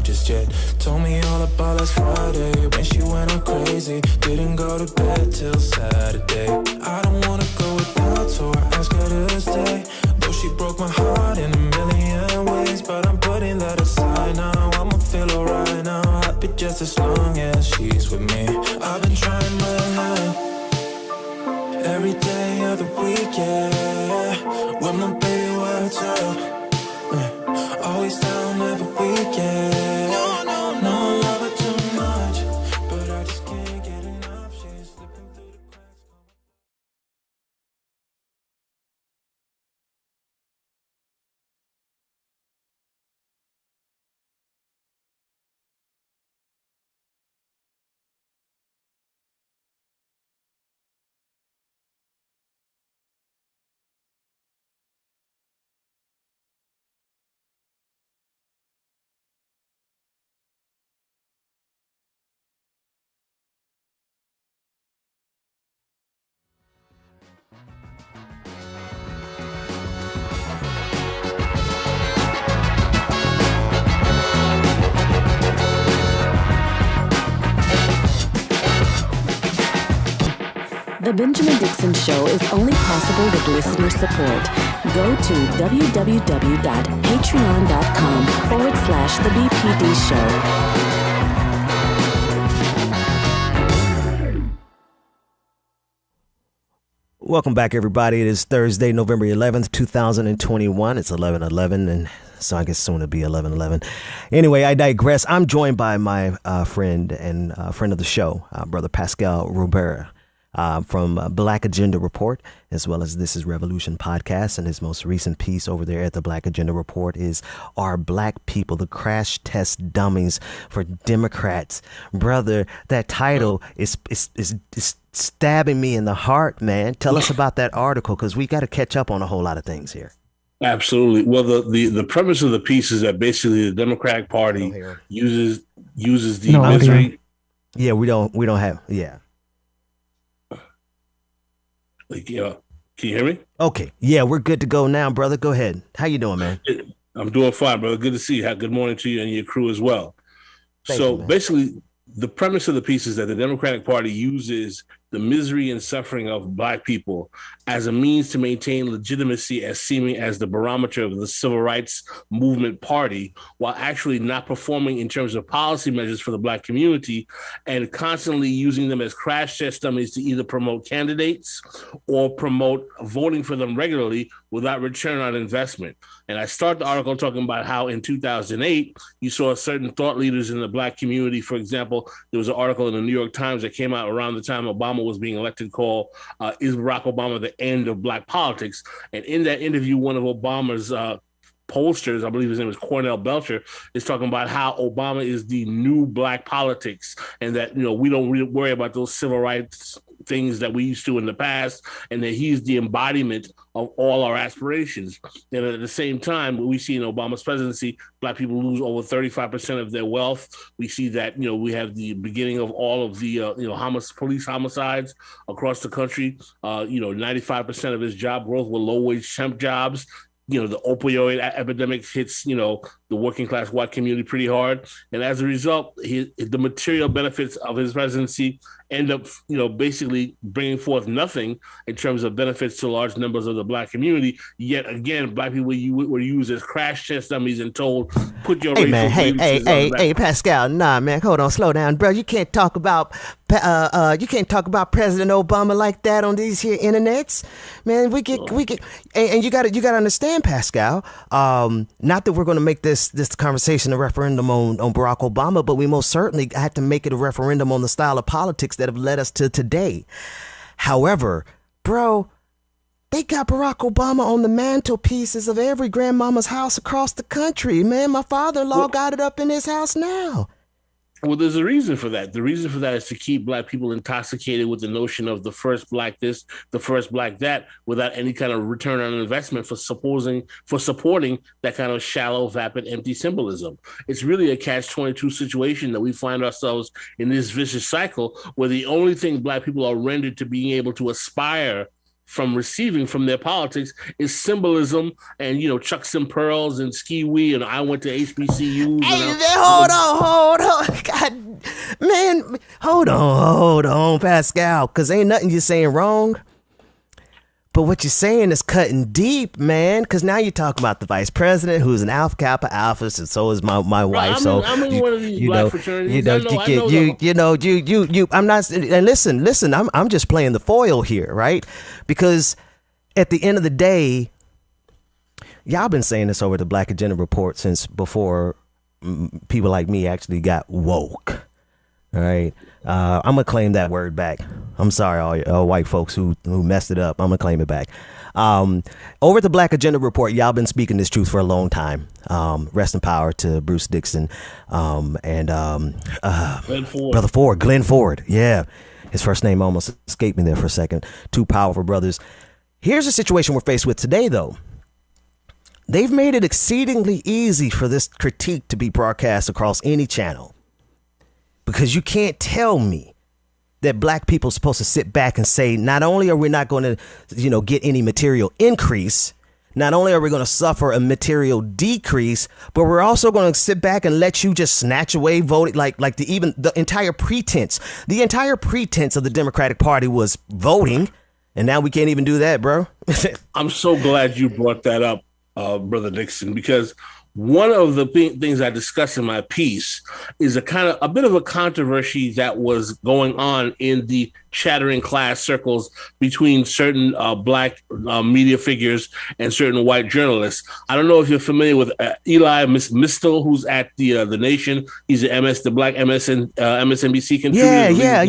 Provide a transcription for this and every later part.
just yet. Told me all about last Friday when she went all crazy. Didn't go to bed till Saturday. I don't wanna go without, so I asked her to stay. Though she broke my heart in a million ways, but I'm putting that aside now. I'ma feel alright now, happy just as long as she's with me. I've been trying my hand every day of the week, yeah. When my baby works out, always down every weekend. No, love her too much, but I just can't get enough. She's slipping through the cracks. The Benjamin Dixon Show is only possible with listener support. Go to www.patreon.com/The BPD Show. Welcome back, everybody. It is Thursday, November 11th, 2021. It's 11:11, and so I guess soon it'll be 11:11. Anyway, I digress. I'm joined by my friend and friend of the show, Brother Pascal Robert. From Black Agenda Report, as well as This is Revolution podcast. And his most recent piece over there at the Black Agenda Report is Are Black People the Crash Test Dummies for Democrats? Brother, that title is stabbing me in the heart, man. Tell us about that article, because we got to catch up on a whole lot of things here. Absolutely. Well, the premise of the piece is that basically the Democratic Party uses the misery. Yeah, we don't have. Yeah. Like, can you hear me? Okay. Yeah, we're good to go now, brother. Go ahead. How you doing, man? I'm doing fine, brother. Good to see you. Good morning to you and your crew as well. Thank you, basically, the premise of the piece is that the Democratic Party uses the misery and suffering of Black people as a means to maintain legitimacy as seeming as the barometer of the civil rights movement party, while actually not performing in terms of policy measures for the Black community, and constantly using them as crash test dummies to either promote candidates or promote voting for them regularly without return on investment. And I start the article talking about how in 2008, you saw certain thought leaders in the Black community. For example, there was an article in the New York Times that came out around the time Obama was being elected called Is Barack Obama the End of Black Politics? And in that interview, one of Obama's pollsters, I believe his name is Cornell Belcher, is talking about how Obama is the new Black politics, and that we don't really worry about those civil rights things that we used to in the past, and that he's the embodiment of all our aspirations. And at the same time, we see in Obama's presidency, Black people lose over 35% of their wealth. We see that, we have the beginning of all of the, police homicides across the country. 95% of his job growth were low-wage temp jobs. The opioid epidemic hits, the working class white community pretty hard. And as a result, the material benefits of his presidency end up, basically bringing forth nothing in terms of benefits to large numbers of the Black community. Yet again, Black people were used as crash test dummies and told, put your Hey, Pascal, nah, man, hold on, slow down, bro. You can't talk about President Obama like that on these here internets, man. We get, and you got to understand, Pascal. Not that we're going to make this conversation a referendum on Barack Obama, but we most certainly had to make it a referendum on the style of politics that have led us to today. However, bro, they got Barack Obama on the mantelpieces of every grandmama's house across the country. Man, my father-in-law got it up in his house now. Well, there's a reason for that. The reason for that is to keep Black people intoxicated with the notion of the first Black this, the first Black that, without any kind of return on investment for supporting that kind of shallow, vapid, empty symbolism. It's really a catch-22 situation that we find ourselves in this vicious cycle where the only thing Black people are rendered to being able to aspire from receiving from their politics is symbolism and, chucks and pearls and ski wee and I went to HBCUs. Hold on. God, man, hold on, Pascal, because ain't nothing you're saying wrong. But what you're saying is cutting deep, man, because now you're talking about the vice president, who's an Alpha Kappa Alpha, and so is my wife. I'm in one of these black fraternities. I'm not. And listen. I'm just playing the foil here, right? Because at the end of the day, y'all been saying this over the Black Agenda Report since before people like me actually got woke. All right. I'm going to claim that word back. I'm sorry, all white folks who messed it up. I'm going to claim it back. Over at the Black Agenda Report, y'all been speaking this truth for a long time. Rest in power to Bruce Dixon and Brother Ford, Glenn Ford. Yeah. His first name almost escaped me there for a second. Two powerful brothers. Here's the situation we're faced with today, though. They've made it exceedingly easy for this critique to be broadcast across any channel. Because you can't tell me that black people are supposed to sit back and say, not only are we not going to, get any material increase, not only are we going to suffer a material decrease, but we're also going to sit back and let you just snatch away voting, like the entire pretense. The entire pretense of the Democratic Party was voting, and now we can't even do that, bro. I'm so glad you brought that up, Brother Dixon, because one of the things I discussed in my piece is a bit of a controversy that was going on in the chattering class circles between certain black media figures and certain white journalists. I don't know if you're familiar with Eli Mistel, who's at the Nation. He's the black MSNBC contributor. Yeah.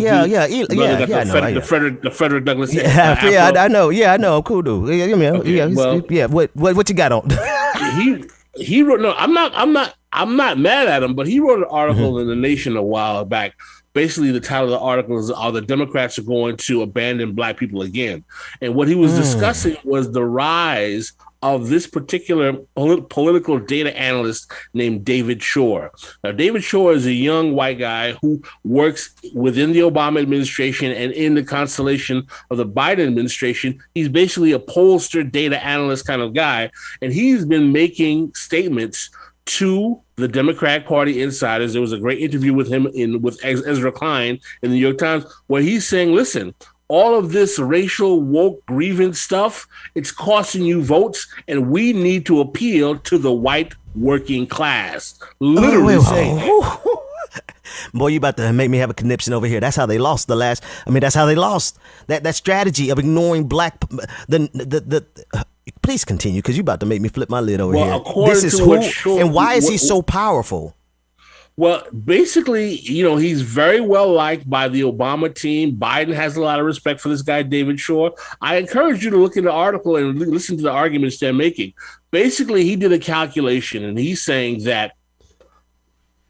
The Frederick Douglass. I know. Yeah, I know. Cool dude. What you got on? He wrote. No, I'm not mad at him, but he wrote an article in the Nation a while back. Basically, the title of the article is "Are the Democrats are going to abandon black people again?" And what he was discussing was the rise of this particular political data analyst named David Shore. Now, David Shore is a young white guy who works within the Obama administration and in the constellation of the Biden administration. He's basically a pollster, data analyst kind of guy, and he's been making statements to the Democratic Party insiders. There was a great interview with him with Ezra Klein in the New York Times, where he's saying, listen, all of this racial woke grievance stuff, it's costing you votes, and we need to appeal to the white working class. Literally saying. Boy, you about to make me have a conniption over here. That's how they lost that's how they lost that strategy of ignoring black. Please continue, because you about to make me flip my lid over here. This is who, and why is he so powerful? Well, basically, he's very well liked by the Obama team. Biden has a lot of respect for this guy, David Shore. I encourage you to look in the article and listen to the arguments they're making. Basically, he did a calculation, and he's saying that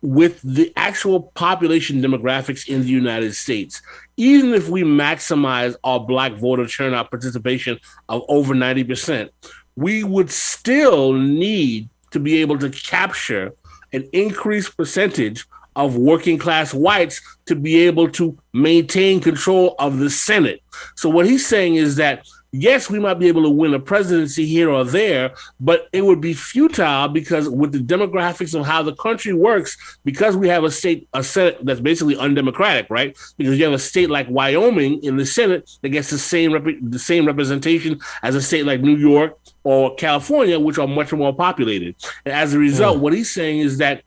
with the actual population demographics in the United States, even if we maximize our black voter turnout participation of over 90%, we would still need to be able to capture an increased percentage of working class whites to be able to maintain control of the Senate. So what he's saying is that, yes, we might be able to win a presidency here or there, but it would be futile because with the demographics of how the country works, because we have a Senate that's basically undemocratic, right? Because you have a state like Wyoming in the Senate that gets the same representation as a state like New York or California, which are much more populated. And as a result, what he's saying is that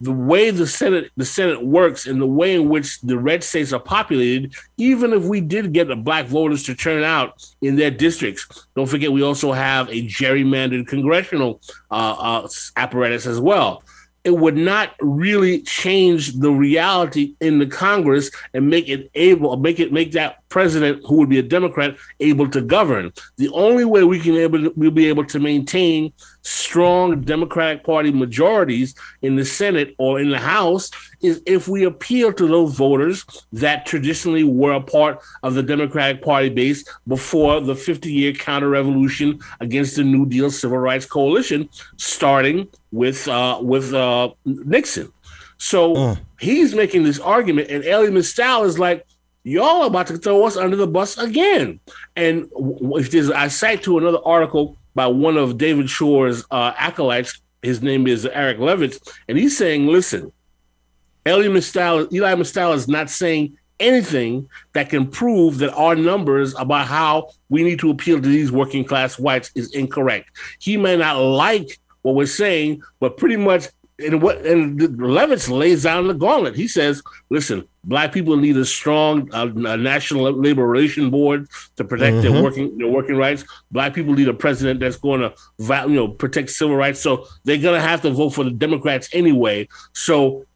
the way the Senate works and the way in which the red states are populated, even if we did get the black voters to turn out in their districts, don't forget we also have a gerrymandered congressional apparatus as well. It would not really change the reality in the Congress and make that president, who would be a Democrat, able to govern. The only way we'll be able to maintain strong Democratic Party majorities in the Senate or in the House is if we appeal to those voters that traditionally were a part of the Democratic Party base before the 50-year counter-revolution against the New Deal Civil Rights Coalition, starting with Nixon. So he's making this argument, and Elie Mystal is like, y'all are about to throw us under the bus again. And I cite to another article by one of David Shore's acolytes. His name is Eric Levitz, and he's saying, listen, Eli Mistal is not saying anything that can prove that our numbers about how we need to appeal to these working class whites is incorrect. He may not like what we're saying, but pretty much and Levitz lays down the gauntlet. He says, listen, Black people need a strong national labor relation board to protect their working rights. Black people need a president that's going to protect civil rights. So they're going to have to vote for the Democrats anyway. So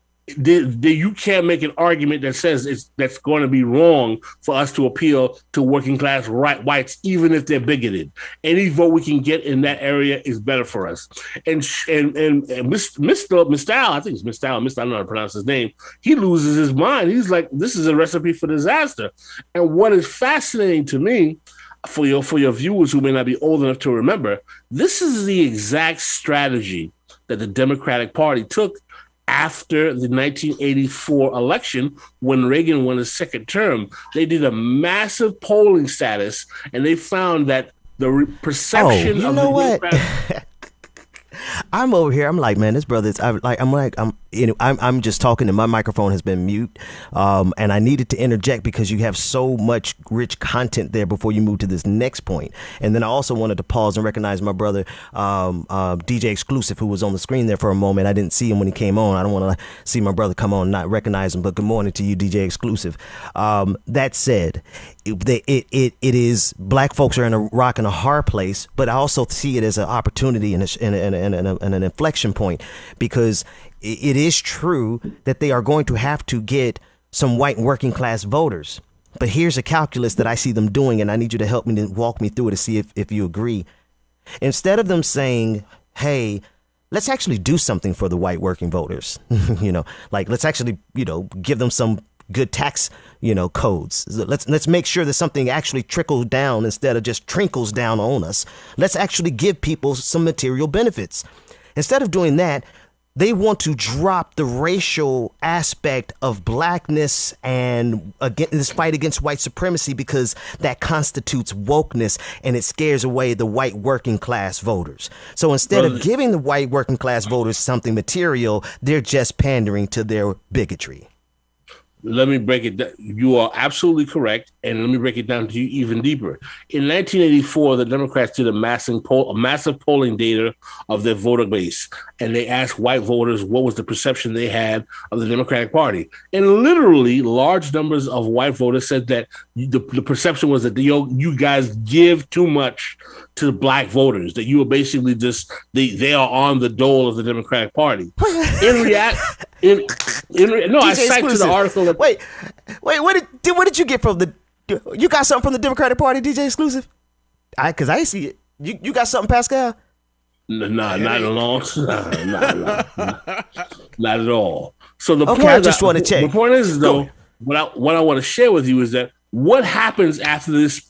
you can't make an argument that says that's going to be wrong for us to appeal to working class whites, even if they're bigoted. Any vote we can get in that area is better for us. And Mr. Mistal, I think it's Mistal, I don't know how to pronounce his name. He loses his mind. He's like, this is a recipe for disaster. And what is fascinating to me, for your viewers who may not be old enough to remember, this is the exact strategy that the Democratic Party took after the 1984 election, when Reagan won his second term. They did a massive polling status, and they found that the perception of the Democratic I'm over here. I'm like, man, this brother is. I'm just talking, and my microphone has been mute. And I needed to interject because you have so much rich content there before you move to this next point. And then I also wanted to pause and recognize my brother, DJ Exclusive, who was on the screen there for a moment. I didn't see him when he came on. I don't want to see my brother come on and not recognize him. But good morning to you, DJ Exclusive. That said, it is Black folks are in a rock and a hard place, but I also see it as an opportunity and an inflection point, because it is true that they are going to have to get some white working class voters. But here's a calculus that I see them doing, and I need you to help me to walk me through it to see if you agree. Instead of them saying, hey, let's actually do something for the white working voters, let's actually, give them some good tax, codes. Let's make sure that something actually trickles down instead of just trickles down on us. Let's actually give people some material benefits. Instead of doing that, they want to drop the racial aspect of Blackness and again this fight against white supremacy, because that constitutes wokeness and it scares away the white working class voters. So instead of giving the white working class voters something material, they're just pandering to their bigotry. Let me break it down. You are absolutely correct. And let me break it down to you even deeper. In 1984, the Democrats did a massive polling data of their voter base. And they asked white voters what was the perception they had of the Democratic Party. And literally, large numbers of white voters said that the perception was that you guys give too much to the Black voters, that you are basically just, they are on the dole of the Democratic Party. I cite to the article that... Wait, what did you get from the... You got something from the Democratic Party, DJ Exclusive? Because I see it. You got something, Pascal? Nah, not at all. Not at all. So the point I just want to check. The point is, though, what I want to share with you is that what happens after this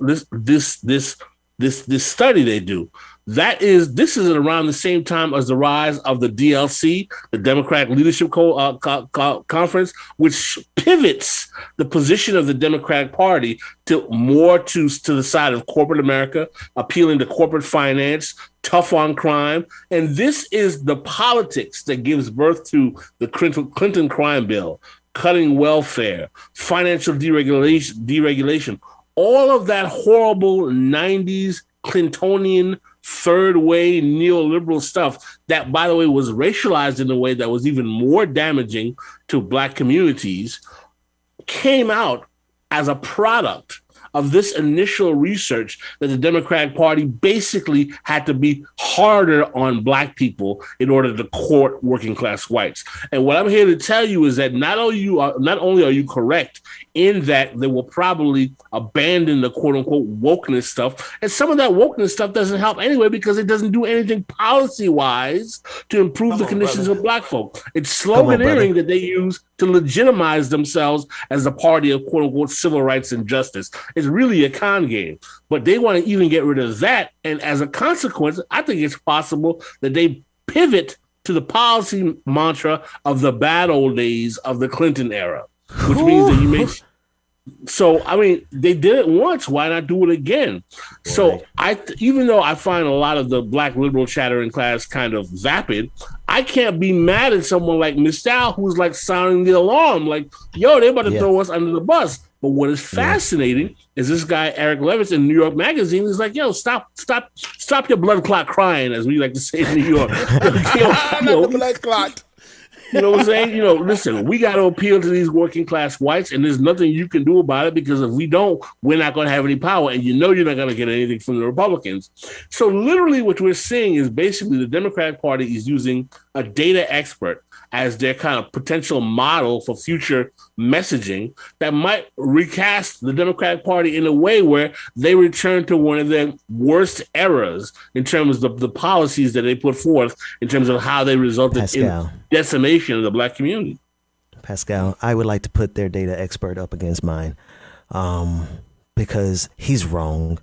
study they do. This is around the same time as the rise of the DLC, the Democratic Leadership Conference, which pivots the position of the Democratic Party to more to the side of corporate America, appealing to corporate finance, tough on crime. And this is the politics that gives birth to the Clinton crime bill, cutting welfare, financial deregulation, all of that horrible 90s Clintonian third way neoliberal stuff that, by the way, was racialized in a way that was even more damaging to Black communities, came out as a product of this initial research that the Democratic Party basically had to be harder on Black people in order to court working class whites. And what I'm here to tell you is that not only are you correct in that they will probably abandon the quote unquote wokeness stuff, and some of that wokeness stuff doesn't help anyway because it doesn't do anything policy wise to improve the conditions of Black folk. It's sloganeering that they use to legitimize themselves as a party of quote unquote civil rights and justice. It's really a con game, but they want to even get rid of that. And as a consequence, I think it's possible that they pivot to the policy mantra of the bad old days of the Clinton era, which means that So, I mean, they did it once. Why not do it again? So, even though I find a lot of the black liberal chatter in class kind of vapid, I can't be mad at someone like Miss Dow who's like sounding the alarm, like, yo, they're about to throw us under the bus. But what is fascinating is this guy, Eric Levitz, in New York Magazine is like, yo, stop your blood clot crying, as we like to say in New York. The blood clot. You know what I'm saying? Listen, we got to appeal to these working class whites, and there's nothing you can do about it, because if we don't, we're not going to have any power, and you're not going to get anything from the Republicans. So literally what we're seeing is basically the Democratic Party is using a data expert as their kind of potential model for future messaging that might recast the Democratic Party in a way where they return to one of their worst eras in terms of the policies that they put forth, in terms of how they resulted in decimation of the black community. Pascal, I would like to put their data expert up against mine, because he's wrong.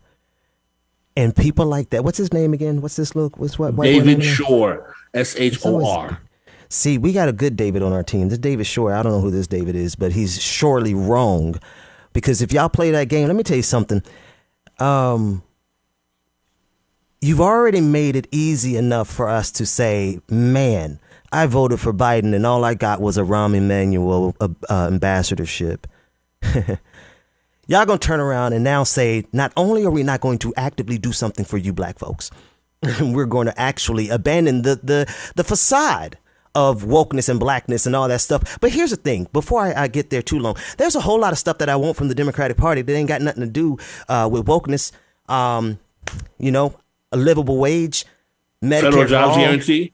And people like that, what's his name again? What's this look? David Shore, Shor. See, we got a good David on our team. This David Shore, I don't know who this David is, but he's surely wrong. Because if y'all play that game, let me tell you something. You've already made it easy enough for us to say, man, I voted for Biden and all I got was a Rahm Emanuel ambassadorship. Y'all gonna turn around and now say, not only are we not going to actively do something for you black folks, we're going to actually abandon the facade of wokeness and blackness and all that stuff. But here's the thing, before I get there too long, there's a whole lot of stuff that I want from the Democratic Party that ain't got nothing to do with wokeness. A livable wage, Medicare, federal jobs guarantee.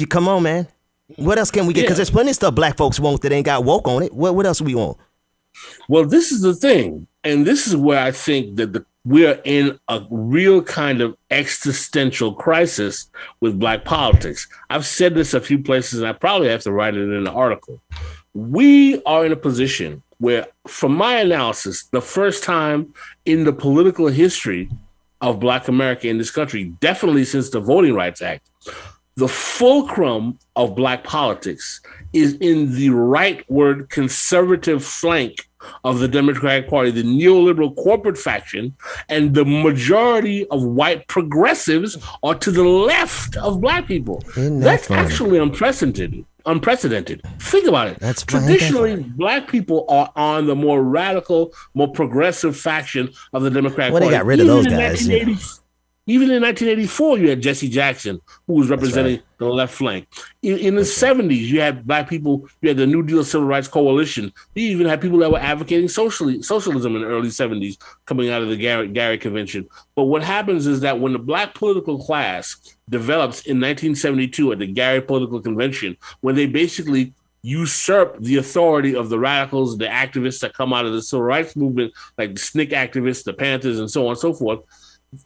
Come on, man. What else can we get? Because there's plenty of stuff black folks want that ain't got woke on it. What else do we want? Well, this is the thing. And this is where I think that we're in a real kind of existential crisis with black politics. I've said this a few places, and I probably have to write it in an article. We are in a position where, from my analysis, the first time in the political history of black America in this country, definitely since the Voting Rights Act, the fulcrum of black politics is in the rightward conservative flank of the Democratic Party, the neoliberal corporate faction, and the majority of white progressives are to the left of black people. That's actually unprecedented. Think about it. Traditionally, black people are on the more radical, more progressive faction of the Democratic Party. They got rid of those guys. Even in 1984, you had Jesse Jackson, who was representing the left flank. In the 70s, you had black people, you had the New Deal Civil Rights Coalition. You even had people that were advocating socialism in the early 70s coming out of the Gary Convention. But what happens is that when the black political class develops in 1972 at the Gary Political Convention, when they basically usurp the authority of the radicals, the activists that come out of the civil rights movement, like the SNCC activists, the Panthers, and so on and so forth,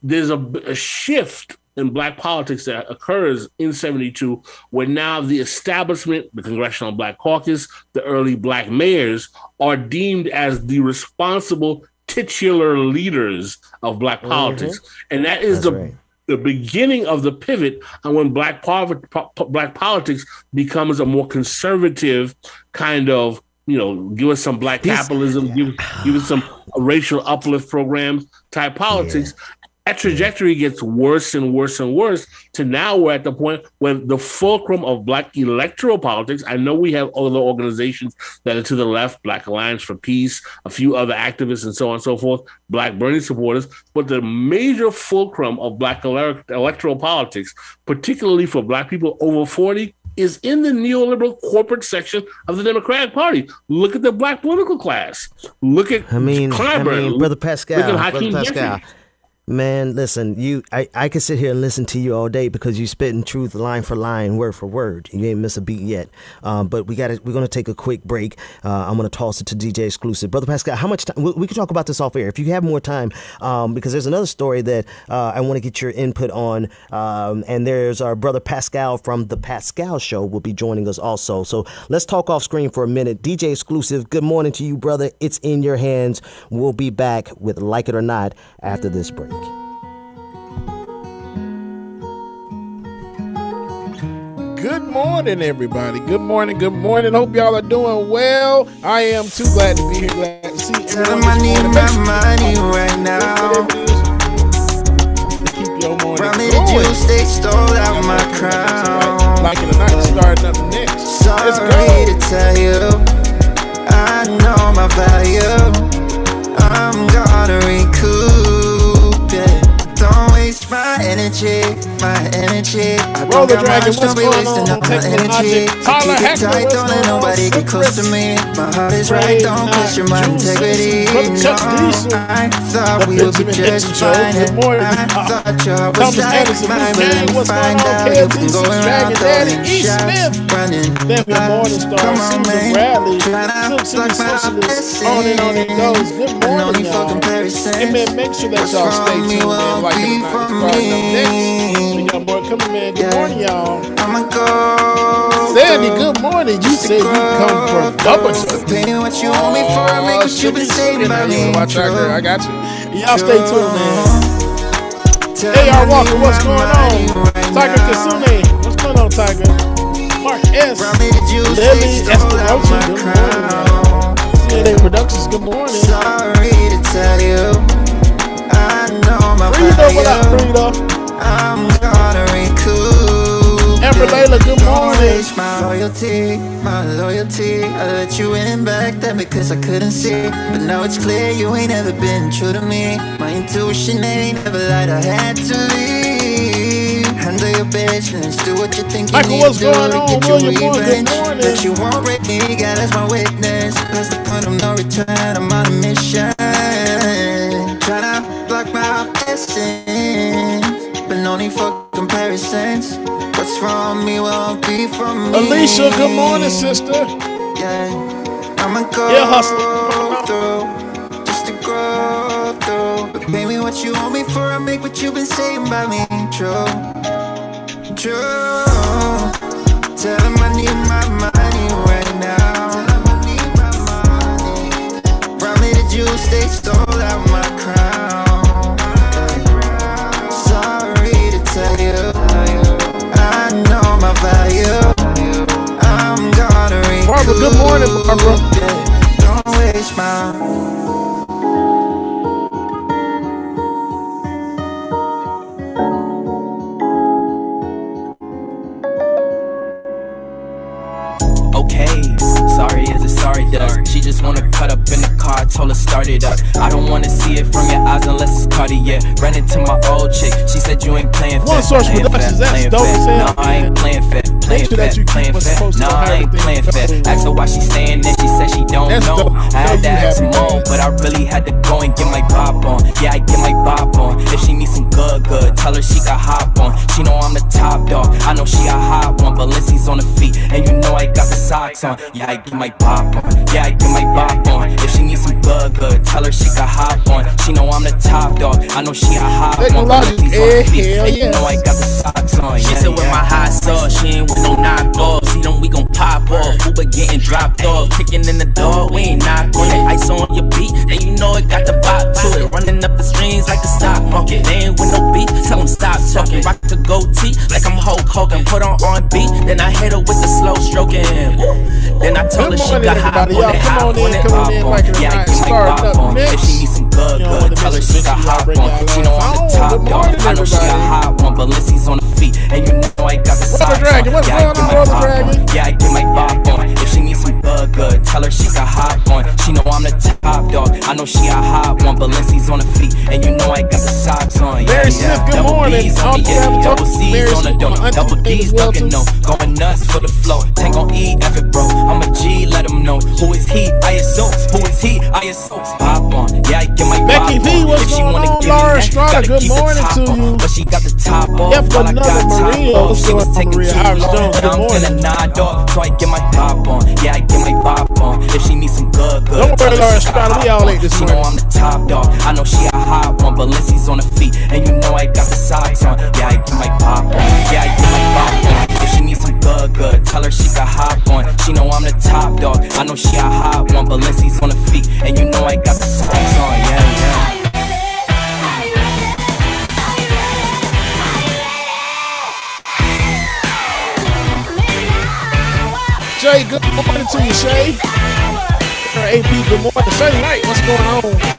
there's a shift in black politics that occurs in 72, where now the establishment, the Congressional Black Caucus, the early black mayors are deemed as the responsible titular leaders of black politics. And that is the beginning of the pivot on when black politics becomes a more conservative kind of, give us some black capitalism, give us some racial uplift programs type politics. That trajectory gets worse and worse and worse to now we're at the point when the fulcrum of black electoral politics, I know we have other organizations that are to the left, Black Alliance for Peace, a few other activists and so on and so forth, Black Bernie supporters, but the major fulcrum of black electoral politics, particularly for black people over 40, is in the neoliberal corporate section of the Democratic Party. Look at the black political class. Look at Clyburn. Brother Pascal. Look at Hakeem Jeffries. Man, listen, I could sit here and listen to you all day because you spitting truth line for line, word for word. You ain't miss a beat yet. But we're gonna take a quick break. I'm gonna toss it to DJ Exclusive. Brother Pascal, how much time? We can talk about this off air if you have more time, because there's another story that I want to get your input on. And there's our brother Pascal from the Pascal Show will be joining us also. So let's talk off screen for a minute. DJ Exclusive, good morning to you, brother. It's in your hands. We'll be back with Like It or Not after this break. Good morning, everybody. Good morning. Hope y'all are doing well. I am too glad to be here. Glad to see everyone. I need my money right now. Keep your morning From me going. the juice, they stole out my crown. Like in the night, starting up next. Sorry to tell you, I know my value. I'm gonna recoup it. Don't waste my energy. I Roll the think dragon, I'm what's be going wasting on? up my energy. Technologic. I Tyler keep it Heckler, tight, what's don't going let on? nobody get close to me. My heart is right, don't question my integrity. No, I thought we would be just fine. I thought y'all was like mine, but let me find out you can go around throwing shots, running. Come on, man, try not to block my blessings. On and goes. Good morning, for y'all. comparisons. Amen. Make sure that y'all stay tuned in. Like in the night, starting up next. The young boy coming, man. Good morning, y'all. I'ma go. Sandy, good morning. You said you come from double. Pay what you owe me for, I make what you been saying about me. Watch out, girl. I got you. Y'all stay tuned, man. Hey, y'all Walker, what's going on? Tiger Kasune, what's going on, Tiger? Mark S. Lily Espinosa, good morning, man. CNN Productions, good morning. Sorry to tell you, I know my Frida, what up, Frida? I'm gonna recoup. Amber Layla, good morning. My loyalty. I let you in back then because I couldn't see. But now it's clear you ain't ever been true to me. My intuition ain't never lied, I had to leave. Handle your business, do what you think you Michael, need what's to do going to on? get your William Moore, good revenge. morning. But you won't break me, God as my witness. Past the point of no return, I'm on a mission. Tryna block my blessings, but no need for comparisons. What's from me won't be from me. Alicia, good morning, sister. Yeah, I'ma go through just to grow through. But pay me what you owe me for, I make what you've been saying about me true. Tell him I need my money right now. From me the juice, they stole out my crown. Sorry to tell you, I know my value. I'm gonna recoup. Barbara, good morning, Barbara. Don't waste my. Okay, sorry is a sorry does. She just wanna cut up in the car, I told her start it up. I don't wanna see it from your eyes unless it's Cartier. Ran into my old chick, she said you ain't playing fair. One Source Productions, that's dope as hell. No, I ain't playing fair. Playing fair. No, I ain't playing fair. Asked her why she staying there, she said she don't know. I had to ask some more, but I really had to go and get my bop on. Yeah, I get my bop on. If she needs some good, tell her she got hop on. She know I'm the top dog, I know she a hot one. Balenci's on the feet, and you know I got the socks on. Yeah, I get my bop on. Yeah, I get my bop on. If she needs some good, tell her she got hop on. She know I'm the top dog, I know she a hot one. Balenci's on the feet, and you know I got the socks on. She said with my hot sauce, she ain't with no knockoff. See them, we gon' pop off. Uber getting dropped off, kicking in the door, we ain't knock on it. Ice on your beat, and you know it got the bop to it. Running up the streams like the stock market. They ain't with no beat, tell them stop talking. Rock the goatee like I'm Hulk Hogan. Put on R&B, then I hit her with the slow stroking. Then I told her she got hot on it, hop on it, pop on. Yeah, I get my bop on. If she needs some good, tell her she got hop on. She know I'm the top dog, I know she a hot one. Balenci's on the feet, and you know I got the socks on. Yeah, I get my bop on. Yeah, I get my bop on. If she needs some good, tell her she got hop on. She know I'm the top dog, I know she a hot one. Balenci's on the feet, and you know I got the socks on. Mary Smith, good double morning. B's on the double C's on the dough. Double D's ducking no, going nuts for the flow. Tank on E, F it bro. I'm a G, let him know. Who is he? I assume. Who is he? I assume. Pop on, yeah, I get my Becky bop V, on. what's If she going wanna on? give Laura me that, Estrada, gotta good keep the morning top to on. you. But she got the top off, Yep, while I another got top Maria. off. What's She was going on, taking Maria? too Iris long, Jones, but good I'm morning. feeling nod off, so I get my pop on. Yeah, I get my bop on. If she needs some good, Don't tell worry, her Laura she got Estrada, we hop all on. ate this She know morning. I'm the top dog, I know she a hot one. Balenci's on the feet, and you know I got the socks on. Yeah, I get my pop on. Yeah, I get my pop on. If she needs some good, tell her she got hop on. She know I'm the top dog, I know she a hot one. Balenci's on the feet, and you know I got the socks on. Yeah. Shay, good morning to you, Shay. AP, good morning. Shay Light, what's going on?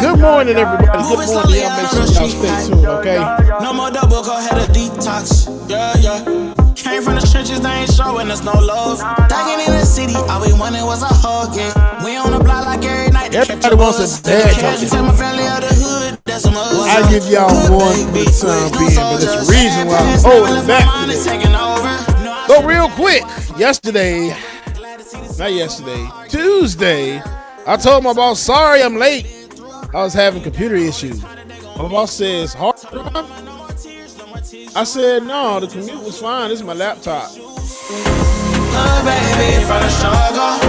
Good morning, everybody. Good morning. Y'all make sure y'all stay tuned, okay? No more double, go ahead and detox. Yeah, yeah. Came from the trenches, they ain't showing us no love. Tagging in the city, all we wanted was a hug, yeah. We on the block like every night. Everybody wants a dad joke. I give y'all one for the time being, but there's a reason why I'm holding back today. So real quick, Tuesday, I told my boss, sorry I'm late. I was having computer issues. My boss says, hard drive? I said, no, the commute was fine. This is my laptop. Baby, from the struggle,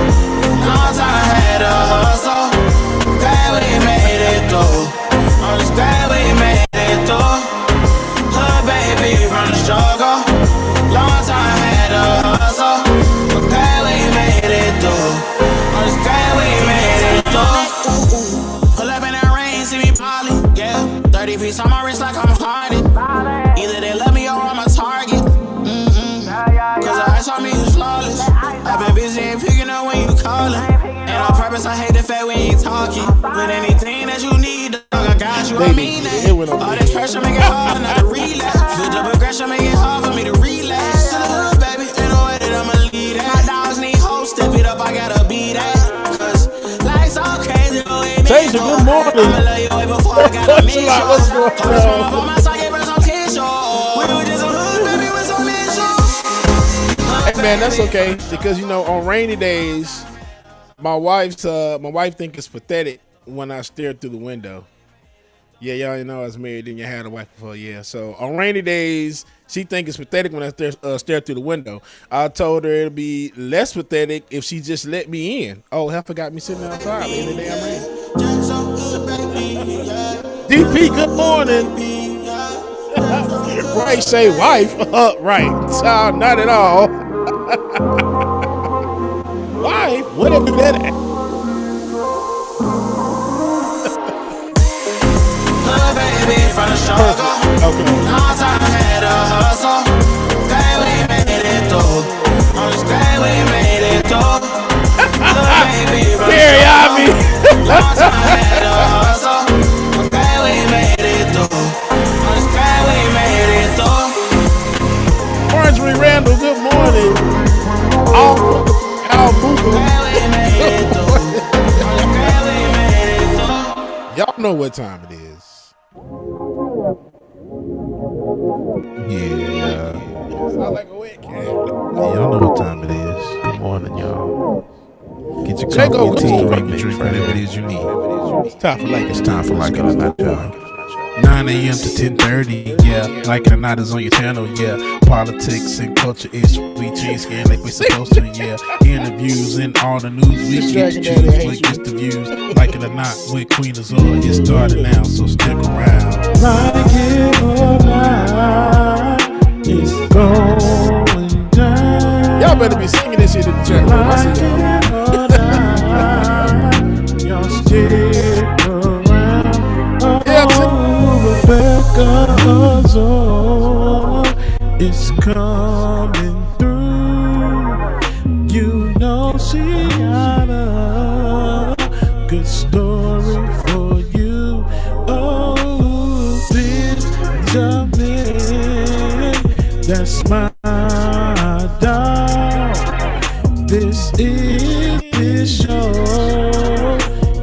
long time had a hustle. Glad we made it through. I'm just glad we made it through. Baby, from the struggle, long time had a hustle. Glad we made it through. I'm just glad we made it through. Pull up in that rain, see me poly, yeah. 30 piece on my wrist like I'm Hardy. Either they love me or I'm a target. Cause the ice on me is flawless. I've been busy and picking up when you callin'. And on purpose I hate the fact we ain't talking. But anything that you need, dog, I got you, I mean that. All this pressure make it hard not to relapse. Build up aggression make it hard for me to relax. To the hood, baby, ain't no way that I'ma lead that. My dogs need hope, step it up, I gotta be that. Cause life's all crazy, no way. Tasia, good morning. I'ma love you way before I gotta miss you. What's going on? Hey man, that's okay because you know on rainy days, my wife think it's pathetic when I stare through the window. Yeah, y'all know I was married, then you had a wife before, yeah. So on rainy days, she think it's pathetic when I stare through the window. I told her it'd be less pathetic if she just let me in. Oh, hell, forgot me sitting outside in the damn rain. DP, good morning. Right, say wife. Right. Child, not at all. Wife? Whatever that at? Baby, from the struggle. Okay. Long time had a hustle. Glad we made it through. I'm just glad we made it through. Baby, from the struggle. Long time had a hustle. I'm glad we made it through. I'm just glad we made it through. Orangery Randall, good morning. Al Booker. Y'all know what time it is. Yeah. Sound like a wet cat. Y'all know what time it is. Good morning, y'all. Get your coffee, tea, make me drink whatever it is you need. It's time for like It's time for like it or not, y'all. 9 a.m. to 10:30, yeah. Like it or not is on your channel, yeah. Politics and culture is we change skin like we supposed to, yeah. Interviews and all the news we get to choose what gets the views. Like it or not with Queen Azora, get started now, so stick around. Like it or not, it's going down. Y'all better be singing this shit in the chat room. I see y'all. Y'all stick around. Yeah, Rebecca's on. It's coming through. You know she got a good story for you. Oh, Benjamin, that's my dog. This is his show.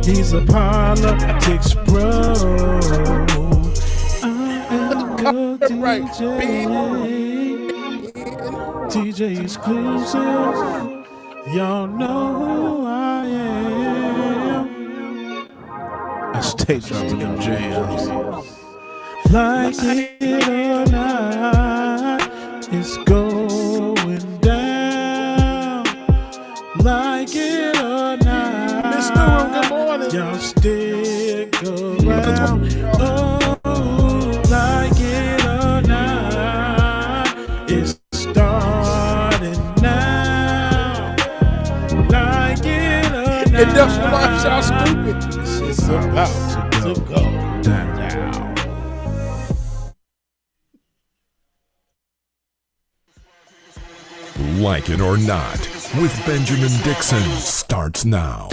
He's a politics bro. right. TJ exclusive. Y'all know who I am. I stay dropping them jams. Like it or not, it's going down. Like it or not, Miss Newham, good morning. y'all stick around. Oh, like it or not, it's starting now. Like it or not, Industrial lifestyle stupid. it's about to go down. Like It or Not with Benjamin Dixon starts now.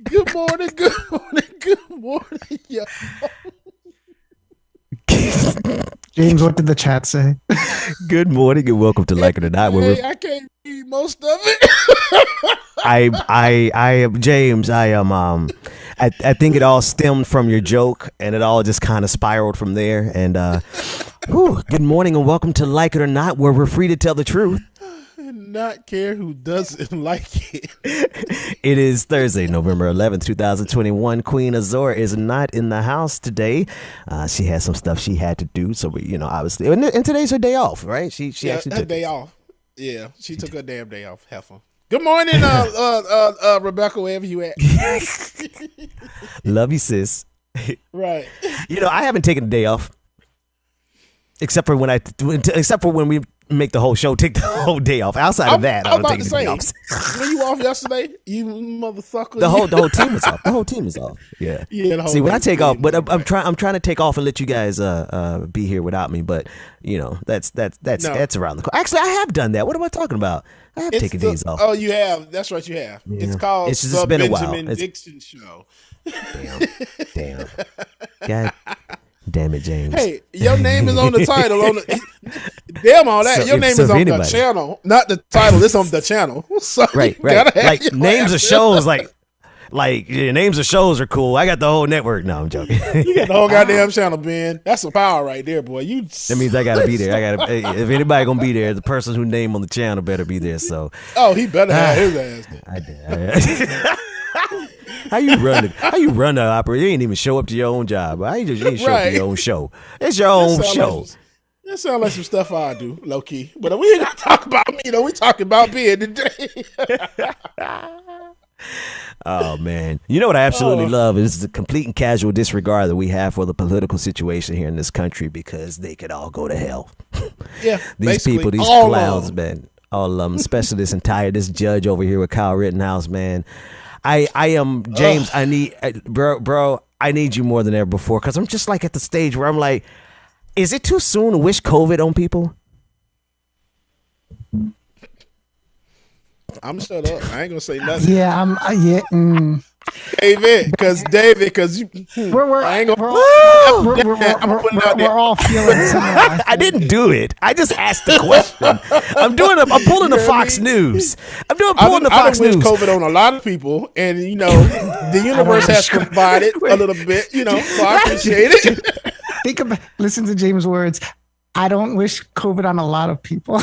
Good morning, good morning, good morning, y'all. James, what did the chat say? Good morning and welcome to Like It or Not. Hey, I can't read most of it. I am James. I am. I think it all stemmed from your joke, and it all just kind of spiraled from there. And good morning and welcome to Like It or Not, where we're free to tell the truth. Not care who doesn't like it. It is Thursday, November 11th, 2021. Queen Azora is not in the house today. She has some stuff she had to do, so we, obviously, and today's her day off, right? She actually her took day it. off. Yeah, she took her damn day off. Heifer. Good morning, Rebecca, wherever you at. Love you, sis. Right. I haven't taken a day off, except for when we make the whole show take the whole day off. Outside of that, I don't take any day off. Were you off yesterday? You motherfucker. The whole team was off. The whole team is off. Yeah. Yeah. See, when I take off, but I'm trying to take off and let you guys be here without me. But that's around the corner. Actually, I have done that. What am I talking about? I have taken days off. Oh, you have. That's right. You have. Yeah. It's called It's just been a while. Benjamin Dixon Show. Damn. God damn it, James. Hey, your name is on the title. Damn all that. Your name is on the channel, not the title. It's on the channel. So right. Like names of shows, like names of shows are cool. I got the whole network. No, I'm joking. You got the whole goddamn channel, Ben. That's some power right there, boy. That means I gotta be there. If anybody gonna be there, the person whose name on the channel better be there. So he better have his ass there. I did. How you run the opera? You ain't even show up to your own job. How you ain't show up to your own show? It's your own show. That sounds like some stuff I do, low key. But we ain't gonna talk about me though. We talking about Ben today. Oh man, what I absolutely love is the complete and casual disregard that we have for the political situation here in this country, because they could all go to hell. Yeah, these people, these clowns, man, all of them, especially this judge over here with Kyle Rittenhouse, man. I am James. I need bro. I need you more than ever before, because I'm just like at the stage where I'm like, is it too soon to wish COVID on people? I'm shut up. I ain't gonna say nothing. Yeah, David, because you. We're all feeling similar. I didn't do it. I just asked the question. I'm pulling the Fox News. Pulling the Fox News. COVID on a lot of people, and the universe has provided a little bit. So I appreciate it. Listen to James' words. I don't wish COVID on a lot of people.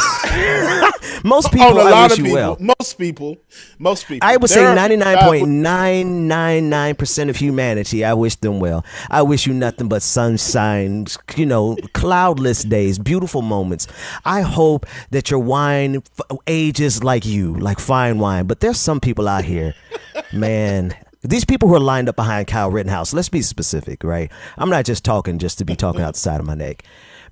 Most people, I wish you well. Most people. I would say 99.999% of humanity, I wish them well. I wish you nothing but sunshine, cloudless days, beautiful moments. I hope that your wine ages like you, like fine wine. But there's some people out here, man. These people who are lined up behind Kyle Rittenhouse, let's be specific, right? I'm not just talking just to be talking out the side of my neck.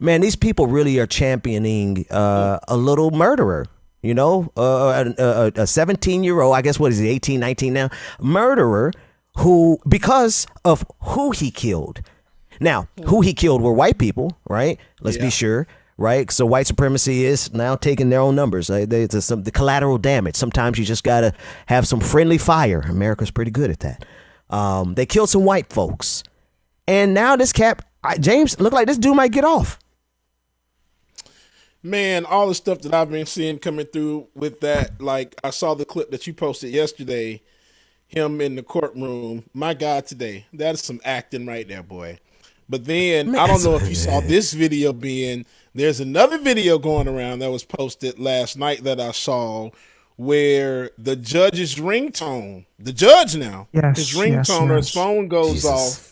Man, these people really are championing a little murderer, a 17-year-old, I guess, what is he, 18, 19 now? Murderer who, because of who he killed. Now, who he killed were white people, right? Let's be sure, right? So white supremacy is now taking their own numbers. The collateral damage. Sometimes you just got to have some friendly fire. America's pretty good at that. They killed some white folks. And now this James, look like this dude might get off. Man, all the stuff that I've been seeing coming through with that, like I saw the clip that you posted yesterday, him in the courtroom. My God, today, that is some acting right there, boy. But then, I don't know if you saw this video there's another video going around that was posted last night that I saw where the judge's ringtone, the judge now, his ringtone or his phone goes off.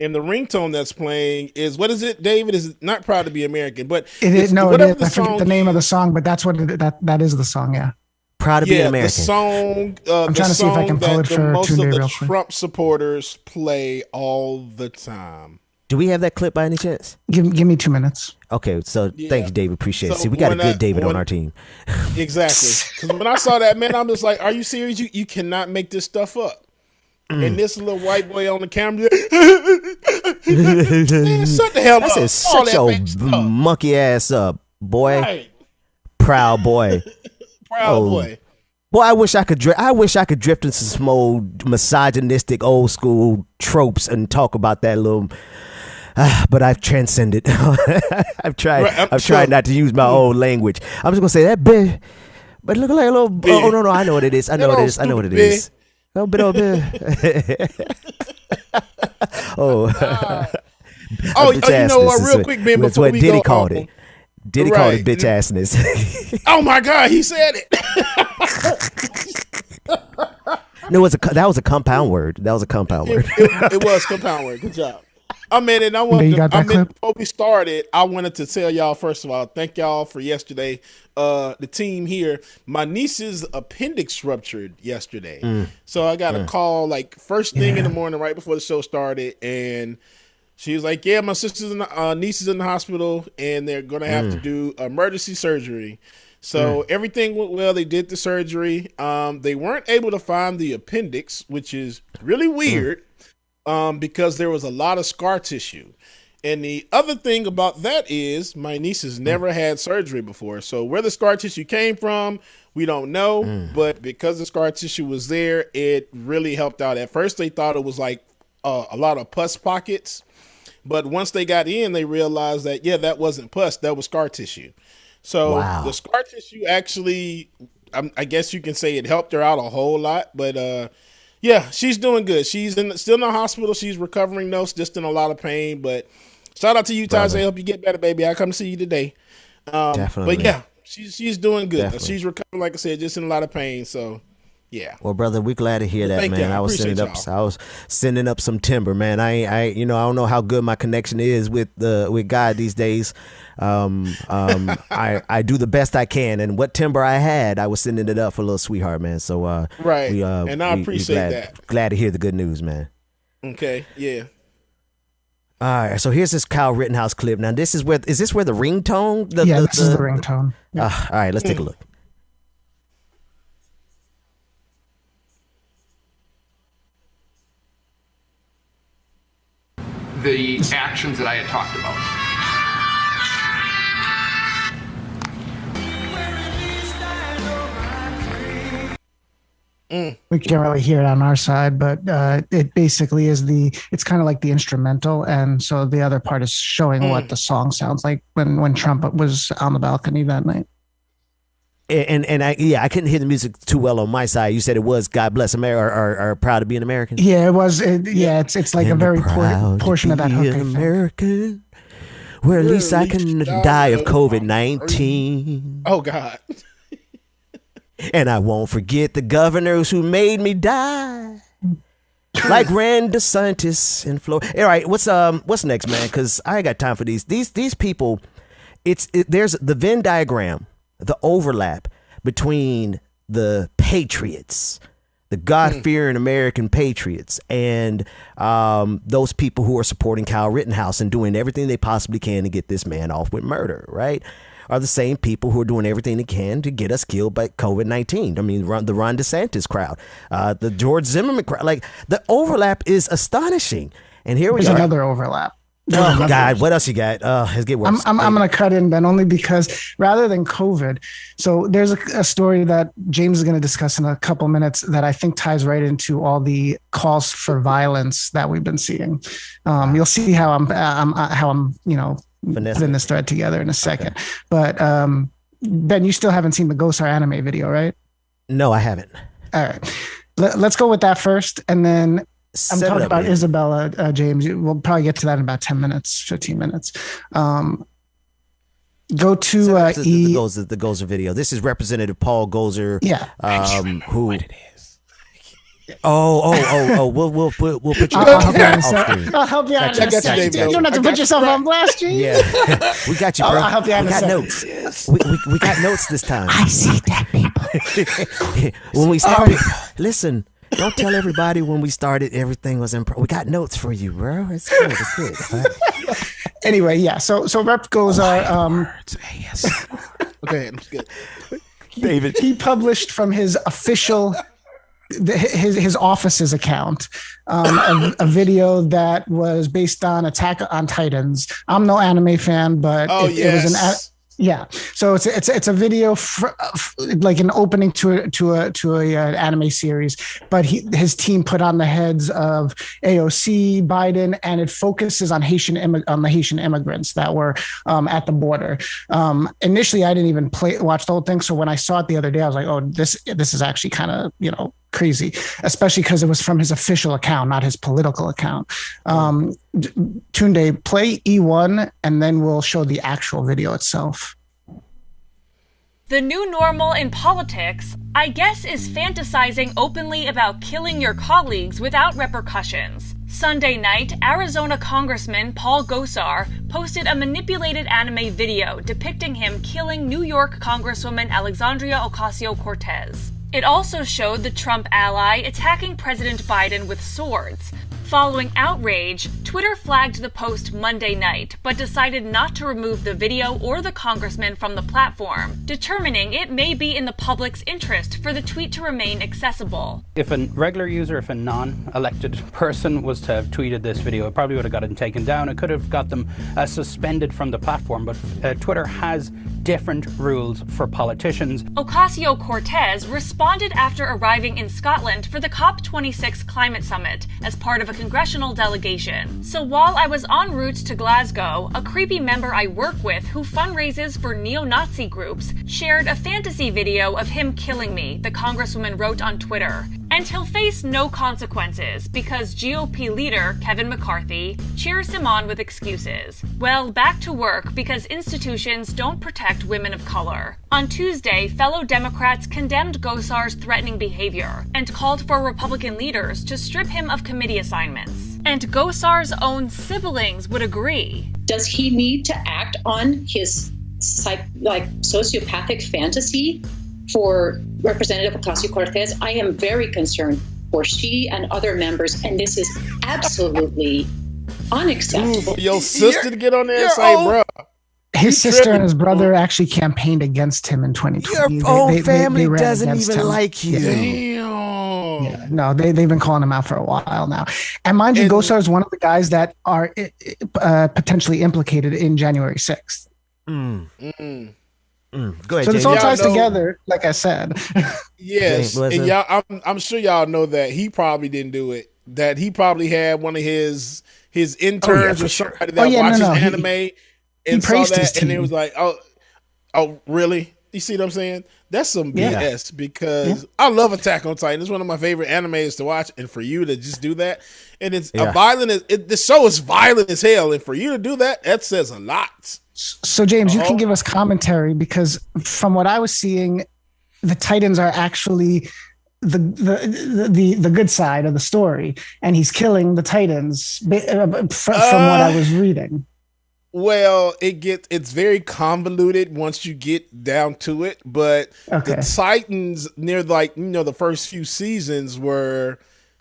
And the ringtone that's playing is, what is it, David? Is not Proud to Be American, but it is. No, it is. I forget the name of the song, but that's what that is the song. Yeah, Proud to Be American. The song. I'm trying to see if I can pull it for most of the real Trump supporters play all the time. Do we have that clip by any chance? Give me 2 minutes. Okay, so thank you, David. Appreciate it. See, we got a good David on our team. Exactly. Because when I saw that, man, I'm just like, are you serious? You cannot make this stuff up. And this little white boy on the camera, man, shut the hell up. I said, shut your monkey ass up, boy. Right. Proud boy. Boy. Boy, I wish I could drift into some old misogynistic old school tropes and talk about that little. But I've transcended. I've tried not to use my old language. I'm just gonna say that bitch. But look like a little. Oh no, I know what it is. I know what it is. Oh, bit. Oh, you know what? Real quick, Ben. That's what Diddy called it. Diddy called it bitch assness. Oh my God, he said it. No, that was a compound word. That was a compound word. It was compound word. Good job. Before we started, I wanted to tell y'all, first of all, thank y'all for yesterday. The team here, my niece's appendix ruptured yesterday. So I got a call like first thing in the morning, right before the show started. And she was like, yeah, my niece is in the hospital and they're going to have to do emergency surgery. So everything went well. They did the surgery. They weren't able to find the appendix, which is really weird. Because there was a lot of scar tissue. And the other thing about that is my niece has never had surgery before. So where the scar tissue came from, we don't know. But because the scar tissue was there, it really helped out. At first, they thought it was like a lot of pus pockets. But once they got in, they realized that, that wasn't pus. That was scar tissue. So the scar tissue actually, I guess you can say it helped her out a whole lot. But yeah, she's doing good. She's still in the hospital. She's recovering, though, just in a lot of pain. But shout out to you, Taj. I hope you get better, baby. I come to see you today. Definitely. But yeah, she's doing good. Definitely. She's recovering, like I said, just in a lot of pain. So yeah. Well, brother, we're glad to hear that, Thank man. you. I was sending up some timber, man. I don't know how good my connection is with God these days. I do the best I can, and what timber I had, I was sending it up for little sweetheart, man. So right, and I appreciate that. Glad to hear the good news, man. Okay, yeah. All right, so here's this Kyle Rittenhouse clip. Now, is this where the ringtone? This is the ringtone. All right, let's take a look. The actions that I had talked about. We can't really hear it on our side, but it basically is it's kind of like the instrumental. And so the other part is showing what the song sounds like when Trump was on the balcony that night. And I couldn't hear the music too well on my side. You said it was "God Bless America" or "Proud to Be an American." Yeah, it was. It's like a very portion of that hook. American. Where at least I can die of COVID-19. Oh, God. And I won't forget the governors who made me die. Like Ron DeSantis in Florida. All right, what's next, man? Because I ain't got time for these. These people, there's the Venn diagram, the overlap between the patriots, the God-fearing American patriots, and those people who are supporting Kyle Rittenhouse and doing everything they possibly can to get this man off with murder, right? Are the same people who are doing everything they can to get us killed by COVID-19. I mean, the Ron DeSantis crowd, the George Zimmerman crowd. Like, the overlap is astonishing. And here There's we are. another overlap. Oh, God, what else you got? Let's get worse. I'm going to cut in, Ben, only because rather than COVID, so there's a story that James is going to discuss in a couple minutes that I think ties right into all the calls for violence that we've been seeing. You'll see how I'm putting this thread together in a second. Okay. But Ben, you still haven't seen the Gosar anime video, right? No, I haven't. All right. Let's go with that first. And then I'm talking about Isabella, James. We'll probably get to that in about 10 minutes, 15 minutes. Go to the Gozer video. This is Representative Paul Gozer. Yeah. Who it is. Oh! We'll put you. I'll help you out. You don't have to put yourself on blast, G. Yeah, we got you, bro. I'll help you out. We got notes. We got notes this time. I see dead people. When we started, listen. Don't tell everybody when we started everything was improv. We got notes for you, bro. It's good. It's good. Right? Anyway, yeah. So Rep Gosar. Yes. Okay, that's good. David. He published from his official. His office's account, a video that was based on Attack on Titans. I'm no anime fan, but it was yeah. So it's a video like an opening to a anime series, but his team put on the heads of AOC, Biden, and it focuses on the Haitian immigrants that were at the border. Initially, I didn't even watch the whole thing. So when I saw it the other day, I was like, oh, this is actually kind of crazy, especially because it was from his official account, not his political account. Tunde, play E1 and then we'll show the actual video itself. The new normal in politics, I guess, is fantasizing openly about killing your colleagues without repercussions. Sunday night, Arizona Congressman Paul Gosar posted a manipulated anime video depicting him killing New York Congresswoman Alexandria Ocasio-Cortez. It also showed the Trump ally attacking President Biden with swords. Following outrage, Twitter flagged the post Monday night, but decided not to remove the video or the congressman from the platform, determining it may be in the public's interest for the tweet to remain accessible. If a regular user, if a non-elected person was to have tweeted this video, it probably would have gotten taken down. It could have got them suspended from the platform, but Twitter has different rules for politicians. Ocasio-Cortez responded after arriving in Scotland for the COP26 climate summit as part of a congressional delegation. So while I was en route to Glasgow, a creepy member I work with who fundraises for neo-Nazi groups shared a fantasy video of him killing me, the congresswoman wrote on Twitter. And he'll face no consequences because GOP leader Kevin McCarthy cheers him on with excuses. Well, back to work because institutions don't protect women of color. On Tuesday, fellow Democrats condemned Gosar's threatening behavior and called for Republican leaders to strip him of committee assignments. And Gosar's own siblings would agree. Does he need to act on his sociopathic fantasy for Representative Ocasio-Cortez? I am very concerned for she and other members, and this is absolutely unacceptable. Dude, your sister to get on there and say, bro. His sister and his brother actually campaigned against him in 2020. Your own family doesn't even like you. Damn. Yeah, no, they've been calling him out for a while now. And mind you, Gosar is one of the guys that are potentially implicated in January 6th. Go ahead, so this all ties together, like I said. Yes, and y'all, I'm sure y'all know that he probably didn't do it. That he probably had one of his interns or somebody that watches anime and saw that, and it was like, oh, really? You see what I'm saying? That's some BS because I love Attack on Titan. It's one of my favorite animes to watch, and for you to just do that, and it's a violent. The show is violent as hell, and for you to do that, that says a lot. So James, you can give us commentary because from what I was seeing, the Titans are actually the good side of the story, and he's killing the Titans from what I was reading. Well, it's very convoluted once you get down to it, but the Titans near the first few seasons were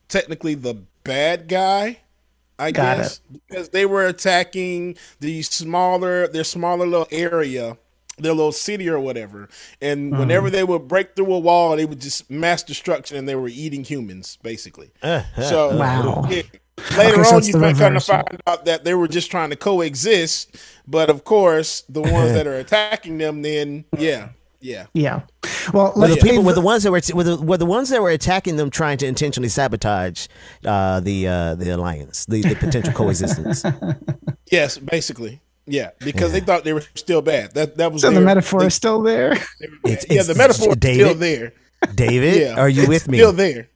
technically the bad guy, I guess, because they were attacking their smaller little area, their little city or whatever, and whenever they would break through a wall, they would just mass destruction, and they were eating humans basically. So wow. Later on, you kind of find out that they were just trying to coexist, but of course, the ones that are attacking them, then yeah. Well, the people were the ones that were the ones that were attacking them, trying to intentionally sabotage the alliance, the potential coexistence. Yes, basically, because they thought they were still bad. That was so the metaphor is still there. The metaphor is still there. David, are you with me? Still there.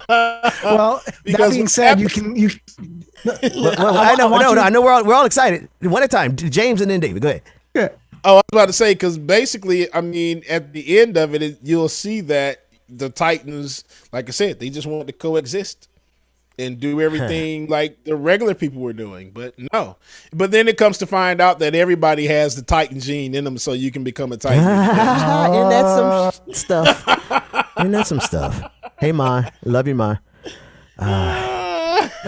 Well, that being said, I know we're all excited. One at a time. James and then David. Go ahead. Yeah. Oh, I was about to say, because basically, I mean, at the end of it, you'll see that the Titans, like I said, they just want to coexist and do everything like the regular people were doing. But no. But then it comes to find out that everybody has the Titan gene in them, so you can become a Titan. Isn't that some stuff? Isn't that some stuff? Hey, Ma. Love you, Ma.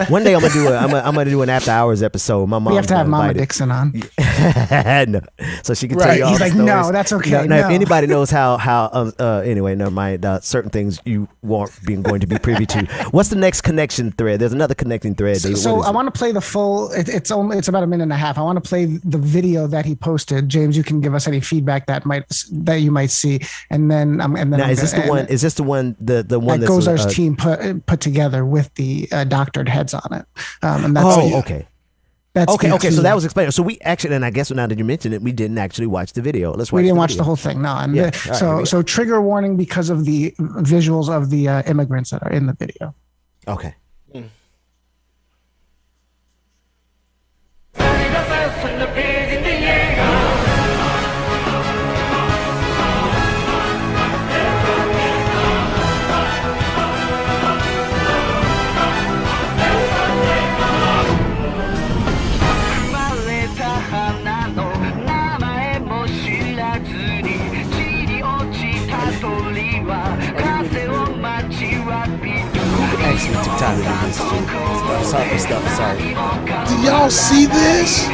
One day I'm gonna do an after hours episode. My mom. We have to have Mama Dixon on. No. So she can tell you all He's the like, stories. no, that's okay. Now, if anybody knows how anyway, never mind. Certain things you weren't going to be privy to. What's the next connection thread? There's another connecting thread. So I want to play the full. It's about a minute and a half. I want to play the video that he posted. James, you can give us any feedback that you might see, and then now, is this the one? Is this the one? The one that Gozar's team put together with the doctored heads on it. And that's okay. Okay. So that was explained. So we actually, and I guess now that you mentioned it, we didn't actually watch the video. We didn't watch the whole thing. No. And so trigger warning because of the visuals of the immigrants that are in the video. Okay. Actually took time to do this. Sorry for stuff. Sorry. Do y'all see this?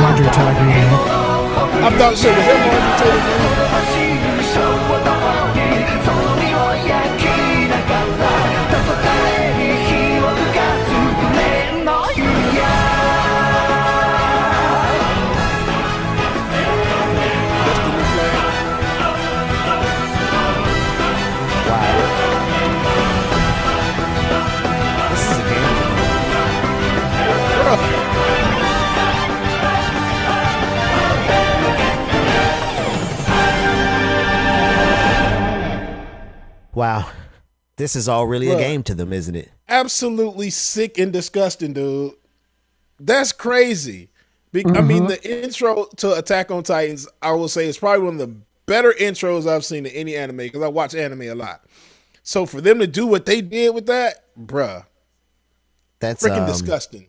Laundry talking. I'm not sure. Was that Wow. This is all really a game to them, isn't it? Absolutely sick and disgusting, dude. That's crazy. I mean, the intro to Attack on Titans, I will say, is probably one of the better intros I've seen in any anime because I watch anime a lot. So for them to do what they did with that, bruh, that's freaking disgusting.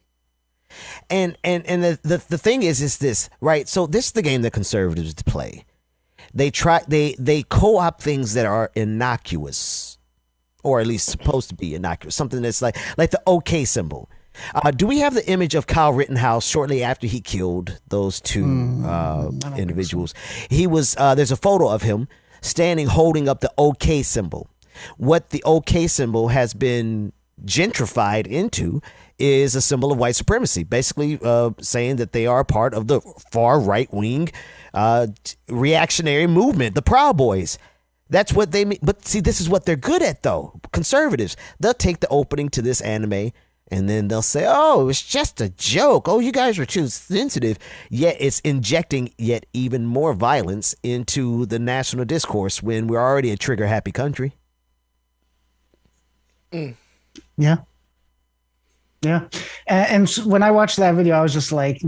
And the thing is this, right? So this is the game that conservatives play. They co-opt things that are innocuous, or at least supposed to be innocuous. Something that's like the OK symbol. Do we have the image of Kyle Rittenhouse shortly after he killed those two individuals? So. He was there's a photo of him standing holding up the OK symbol. What the OK symbol has been gentrified into is a symbol of white supremacy, basically saying that they are a part of the far right-wing reactionary movement, the Proud Boys. That's what they mean. But see, this is what they're good at, though. Conservatives, they'll take the opening to this anime and then they'll say, oh, it was just a joke. Oh, you guys are too sensitive. Yet it's injecting yet even more violence into the national discourse when we're already a trigger-happy country. Yeah. Yeah. And when I watched that video, I was just like,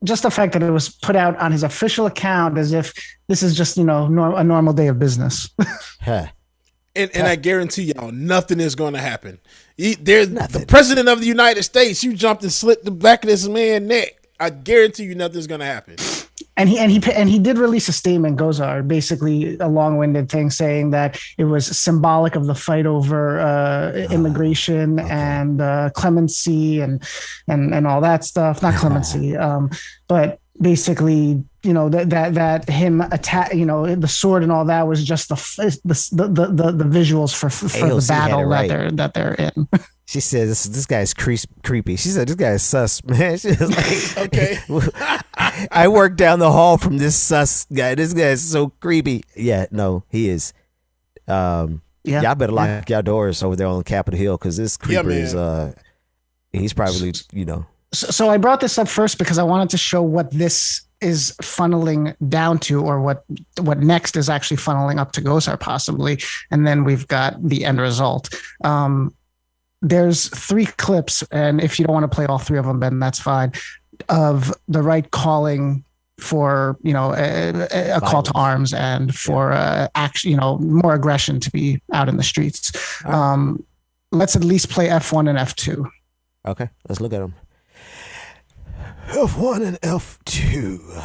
just the fact that it was put out on his official account as if this is just, a normal day of business. And I guarantee y'all, nothing is going to happen. The president of the United States, you jumped and slit the back of this man's neck. I guarantee you nothing's going to happen. And he did release a statement, Gozar, basically a long-winded thing saying that it was symbolic of the fight over immigration and clemency and all that stuff. Not clemency, but basically, that him attack, the sword and all that was just the visuals for the battle that they're in. She said, this guy's creepy. She said, this guy is sus, man. She was like, okay. I work down the hall from this sus guy. This guy is so creepy. Yeah, no, he is. Y'all better lock your doors over there on Capitol Hill because this creeper is, he's probably, So I brought this up first because I wanted to show what this is funneling down to, or what next is actually funneling up to Gozar possibly. And then we've got the end result. There's 3 clips, and if you don't want to play all 3 of them, Ben, that's fine, of the right calling for, a call to arms and for action, more aggression to be out in the streets. Let's at least play F1 and F2. Okay, let's look at them. F1 and F2.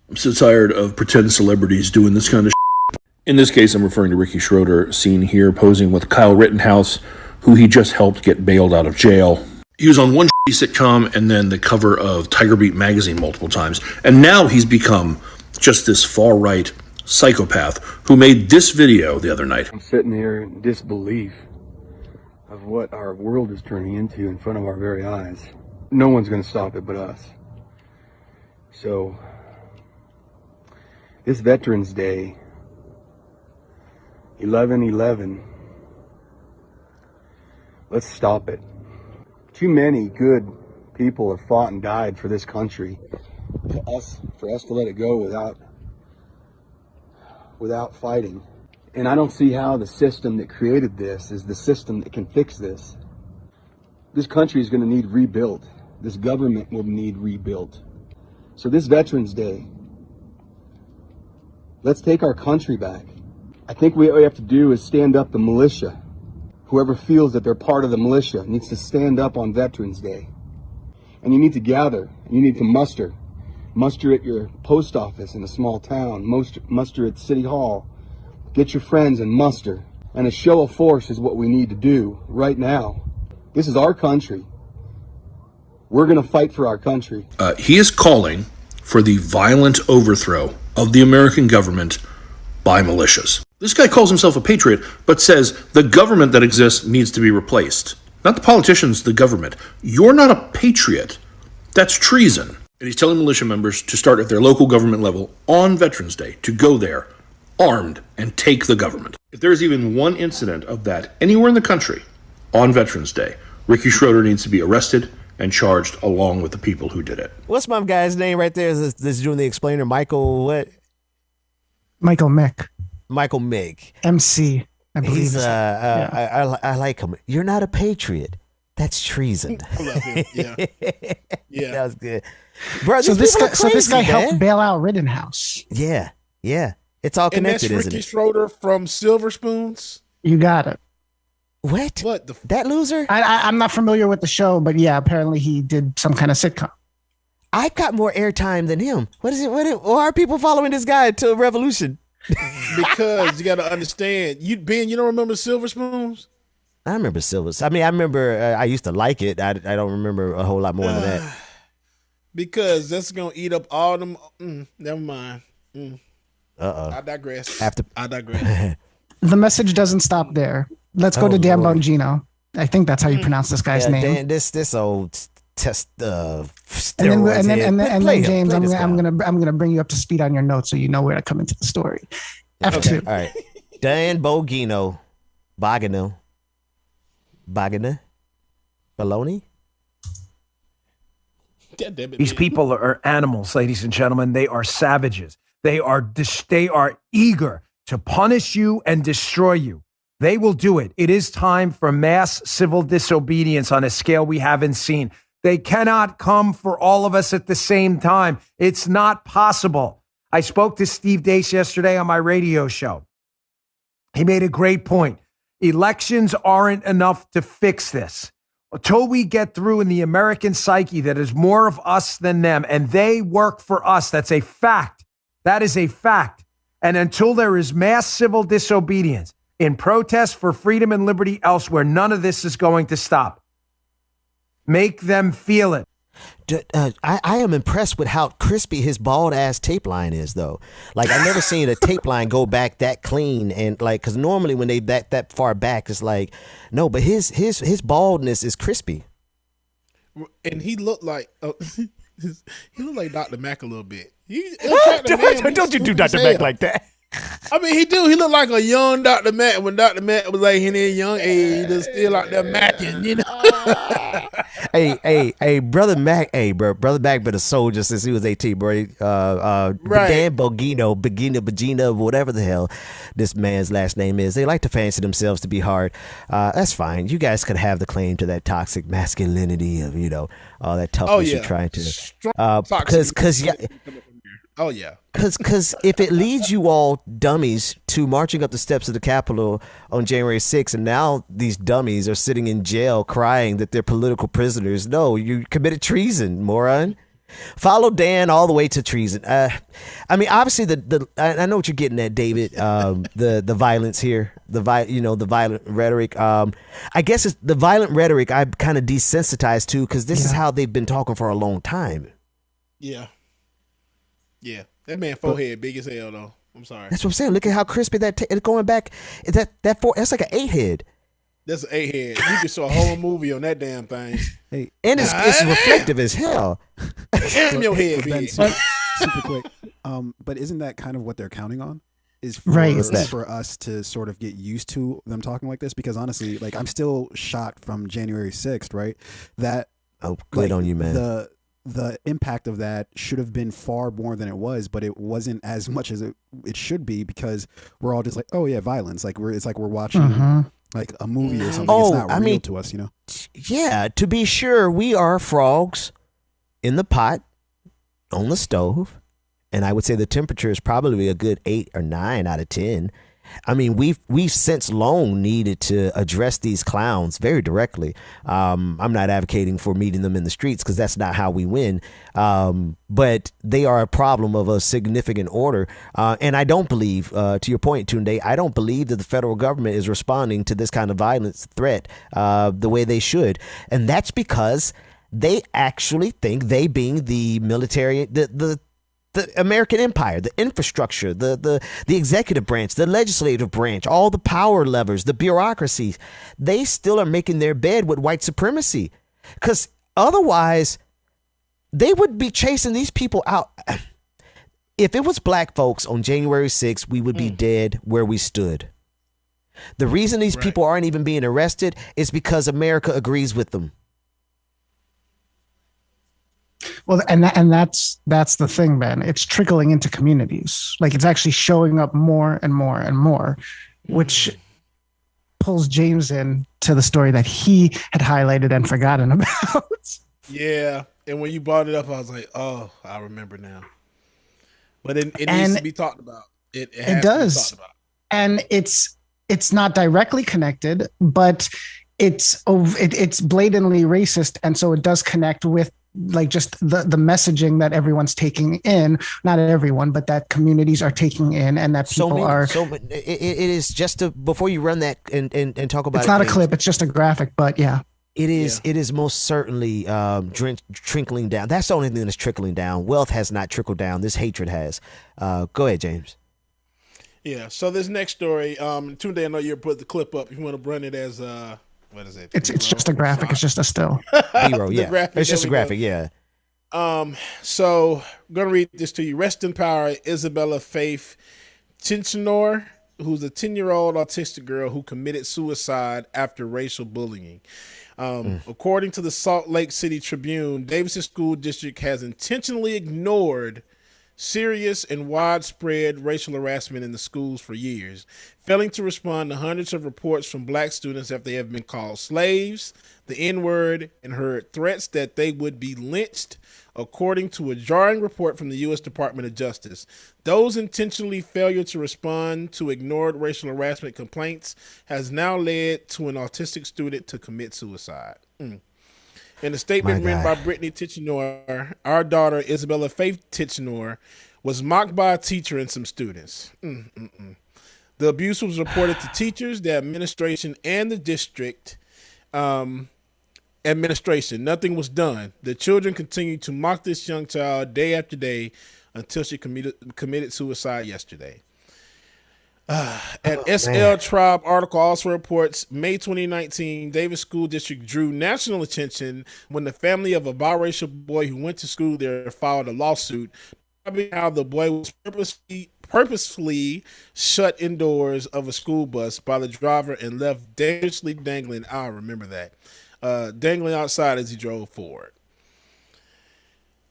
I'm so tired of pretend celebrities doing this kind of shit. In this case, I'm referring to Ricky Schroeder, seen here posing with Kyle Rittenhouse, who he just helped get bailed out of jail. He was on one sitcom and then the cover of Tiger Beat magazine multiple times. And now he's become just this far-right psychopath who made this video the other night. I'm sitting here in disbelief of what our world is turning into in front of our very eyes. No one's going to stop it but us. So, this Veterans Day, 11/11, let's stop it. Too many good people have fought and died for this country. For us to let it go without fighting. And I don't see how the system that created this is the system that can fix this. This country is going to need rebuilt. This government will need rebuilt. So this Veterans Day, let's take our country back. I think what we have to do is stand up the militia. Whoever feels that they're part of the militia needs to stand up on Veterans Day. And you need to gather, you need to muster. Muster at your post office in a small town, muster at City Hall. Get your friends and muster. And a show of force is what we need to do right now. This is our country. We're going to fight for our country. He is calling for the violent overthrow of the American government by militias. This guy calls himself a patriot, but says the government that exists needs to be replaced. Not the politicians, the government. You're not a patriot. That's treason. And he's telling militia members to start at their local government level on Veterans Day, to go there armed and take the government. If there's even one incident of that anywhere in the country on Veterans Day, Ricky Schroeder needs to be arrested and charged along with the people who did it. What's my guy's name right there? This doing the explainer, Michael what? Michael Mick. Michael Mick. MC, I believe. He's I like him. You're not a patriot. That's treason. I love him. Yeah. That was good. Bro, so this guy man. helped bail out Rittenhouse. Yeah. It's all connected, and that's isn't Ricky it? Schroeder from Silver Spoons. You got it. What? What? That loser? I'm not familiar with the show, but yeah, apparently he did some kind of sitcom. I got more airtime than him. Why are people following this guy until Revolution? Because you got to understand, Ben, you don't remember Silver Spoons? I remember Silver. I mean, I remember I used to like it. I don't remember a whole lot more than that. Because that's going to eat up all them. Never mind. Uh-oh. I digress. I digress. The message doesn't stop there. Let's go to Dan Bongino. I think that's how you pronounce this guy's name. Dan, this old test and then James, I'm gonna bring you up to speed on your notes so you know where to come into the story. F2. Okay. All right. Dan Bongino, Baloney. These people are animals, ladies and gentlemen. They are savages. They are eager to punish you and destroy you. They will do it. It is time for mass civil disobedience on a scale we haven't seen. They cannot come for all of us at the same time. It's not possible. I spoke to Steve Deace yesterday on my radio show. He made a great point. Elections aren't enough to fix this. Until we get through in the American psyche that is more of us than them, and they work for us, that's a fact. That is a fact. And until there is mass civil disobedience in protest for freedom and liberty elsewhere, none of this is going to stop. Make them feel it. I am impressed with how crispy his bald ass tape line is, though. Like, I've never seen a tape line go back that clean, and like, because normally when they that far back, it's like, no, but his baldness is crispy. And he looked like Dr. Mac a little bit. Don't you do Dr. Mac like that? I mean, he do. He looked like a young Dr. Mac when Dr. Mac was like in his young age, just still out there macking, you know. Hey, brother Mac. Hey, bro, brother Mac been a soldier since he was 18, bro. Right. Dan Bongino, whatever the hell this man's last name is. They like to fancy themselves to be hard. That's fine. You guys could have the claim to that toxic masculinity of, you know, all that toughness you're trying to. Because if it leads you all dummies to marching up the steps of the Capitol on January 6th, and now these dummies are sitting in jail crying that they're political prisoners, no, you committed treason, moron. Follow Dan all the way to treason. I mean, obviously, I know what you're getting at, David. The violence here, the violent rhetoric. I guess it's the violent rhetoric I'm kind of desensitized to, because this is how they've been talking for a long time. Yeah. Yeah, that man forehead big as hell though. I'm sorry. That's what I'm saying. Look at how crispy that going back. That's like an 8 head. That's an 8 head. You could show a whole movie on that damn thing. Hey, and it's reflective as hell. Damn your head big. Super quick. But isn't that kind of what they're counting on? Is for us to sort of get used to them talking like this? Because honestly, like, I'm still shocked from January 6th, right? That good on you, man. The impact of that should have been far more than it was, but it wasn't as much as it should be, because we're all just like, oh yeah, violence. Like we're watching like a movie or something. It's not real to us, you know? Yeah, to be sure, we are frogs in the pot on the stove, and I would say the temperature is probably a good 8 or 9 out of 10. I mean, we've since long needed to address these clowns very directly. I'm not advocating for meeting them in the streets, because that's not how we win. But they are a problem of a significant order. And I don't believe, to your point, Tunde, I don't believe that the federal government is responding to this kind of violence threat the way they should. And that's because they actually think, they being the military, the American empire, the infrastructure, the executive branch, the legislative branch, all the power levers, the bureaucracies, they still are making their bed with white supremacy. Because otherwise, they would be chasing these people out. If it was black folks on January 6th, we would be dead where we stood. The reason these people aren't even being arrested is because America agrees with them. Well, and that's the thing, Ben. It's trickling into communities. Like, it's actually showing up more and more and more, which pulls James in to the story that he had highlighted and forgotten about. Yeah, and when you brought it up, I was like, oh, I remember now. But it needs to be talked about. It does. To be talked about. And it's not directly connected, but it's blatantly racist, and so it does connect with, like, just the messaging that everyone's taking in, not everyone, but that communities are taking in, and that people are. So it is just before you run that and talk about it's not a clip, it's just a graphic, but yeah. It is. Yeah. It is most certainly trickling down. That's the only thing that's trickling down. Wealth has not trickled down. This hatred has. Go ahead, James. Yeah. So this next story, Tunde, I know you put the clip up. If you want to run it as what is it? It's just a graphic. It's just a still. B-roll, yeah. It's just a graphic, yeah. So I'm gonna read this to you. Rest in power, Isabella Faith Tinchinor, who's a 10-year-old autistic girl who committed suicide after racial bullying. According to the Salt Lake City Tribune, Davidson School District has intentionally ignored serious and widespread racial harassment in the schools for years, failing to respond to hundreds of reports from black students after they have been called slaves, the N-word, and heard threats that they would be lynched, according to a jarring report from the U.S. Department of Justice. Those intentionally failure to respond to ignored racial harassment complaints has now led to an autistic student to commit suicide. In a statement written by Brittany Tichenor, our daughter, Isabella Faith Tichenor, was mocked by a teacher and some students. The abuse was reported to teachers, the administration, and the district administration. Nothing was done. The children continued to mock this young child day after day until she committed suicide yesterday. An SL Tribe article also reports May 2019, Davis School District drew national attention when the family of a biracial boy who went to school there filed a lawsuit about how the boy was purposefully shut indoors of a school bus by the driver and left dangerously dangling. I remember that. Dangling outside as he drove forward.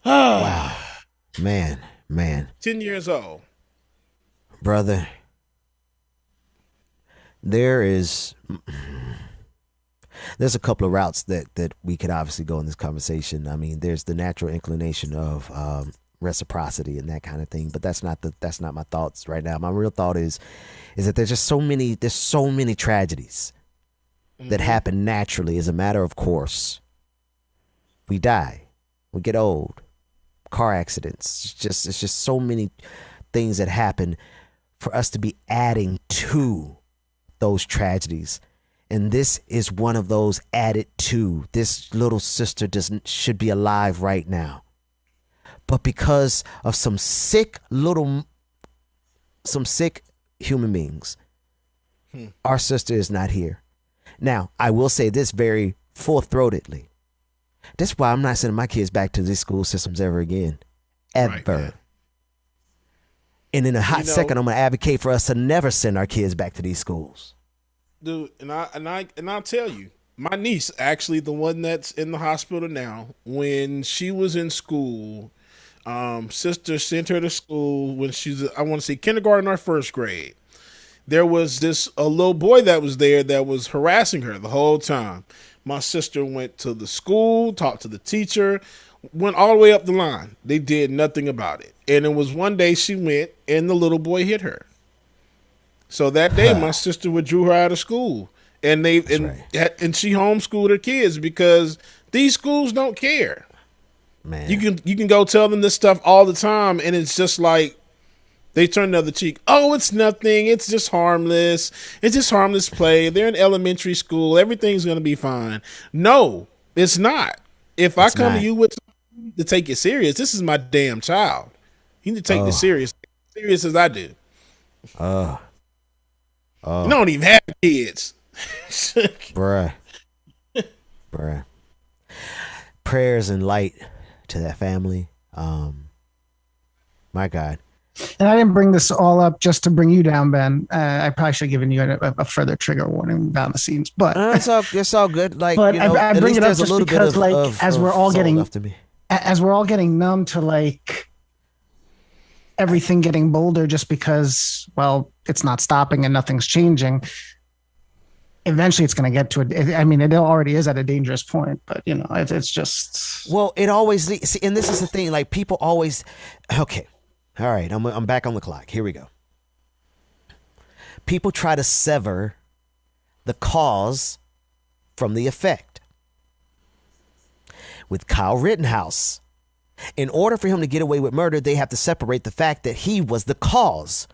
Wow. Man. 10 years old. Brother. There's a couple of routes that we could obviously go in this conversation. I mean, there's the natural inclination of reciprocity and that kind of thing, but that's not my thoughts right now. My real thought is that there's so many tragedies that happen naturally as a matter of course. We die, we get old, car accidents. It's just so many things that happen for us to be adding to those tragedies, and this is one of those added to. This little sister should be alive right now, but because of some sick human beings, our sister is not here. Now, I will say this very full-throatedly. That's why I'm not sending my kids back to these school systems ever again, ever. Right, and in a hot second, I'm going to advocate for us to never send our kids back to these schools. Dude, and I'll tell you, my niece, actually the one that's in the hospital now, when she was in school, sister sent her to school when she's, I want to say kindergarten or first grade. There was a little boy that was there that was harassing her the whole time. My sister went to the school, talked to the teacher, went all the way up the line. They did nothing about it. And it was one day she went and the little boy hit her. So that day, my sister withdrew her out of school, and she homeschooled her kids because these schools don't care. Man, you can go tell them this stuff all the time, and it's just like they turn the other cheek. Oh, it's nothing. It's just harmless. It's just harmless play. They're in elementary school. Everything's gonna be fine. No, it's not. If I come to you with something to take it serious, this is my damn child. You need to take this serious as I do. You don't even have kids. Bruh. Prayers and light to that family. My God. And I didn't bring this all up just to bring you down, Ben. I probably should have given you a further trigger warning down the scenes, but it's all good. Like, but I bring it up just because, as we're all getting numb to like everything getting bolder, just because, well, it's not stopping and nothing's changing. Eventually, it's going to get to it. I mean, it already is at a dangerous point, but it's just. Well, it always see, and this is the thing. Like, people always. Okay, all right. I'm back on the clock. Here we go. People try to sever the cause from the effect. With Kyle Rittenhouse, in order for him to get away with murder, they have to separate the fact that he was the cause,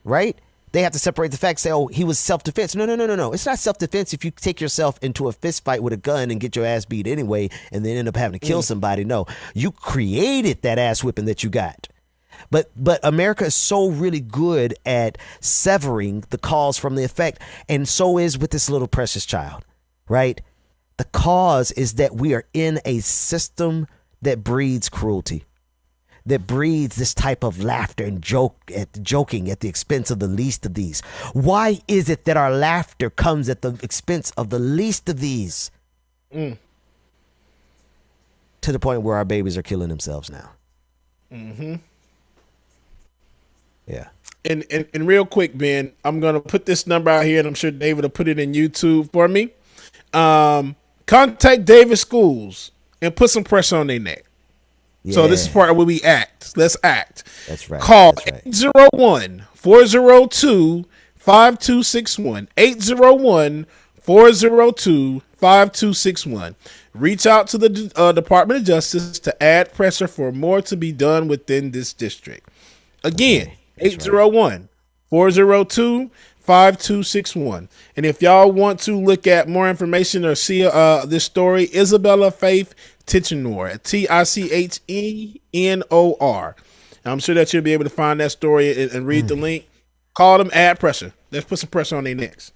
right? They have to separate the fact, say, oh, he was self-defense. No. It's not self-defense if you take yourself into a fist fight with a gun and get your ass beat anyway and then end up having to kill somebody. No, you created that ass whipping that you got. But America is so really good at severing the cause from the effect, and so is with this little precious child, right? The cause is that we are in a system that breeds cruelty, that breeds this type of laughter and joking at the expense of the least of these. Why is it that our laughter comes at the expense of the least of these? To the point where our babies are killing themselves now. Mm-hmm. Yeah. And real quick, Ben, I'm gonna put this number out here, and I'm sure David will put it in YouTube for me. Contact David Schools and put some pressure on their neck. Yeah. So this is part where we act. Let's act. That's right. Call 801-402-5261. 801-402-5261. Reach out to the Department of Justice to add pressure for more to be done within this district. Again, 801-402-5261. And if y'all want to look at more information or see this story, Isabella Faith Tichenor, Tichenor. I'm sure that you'll be able to find that story and read the link. Call them, add pressure. Let's put some pressure on their necks.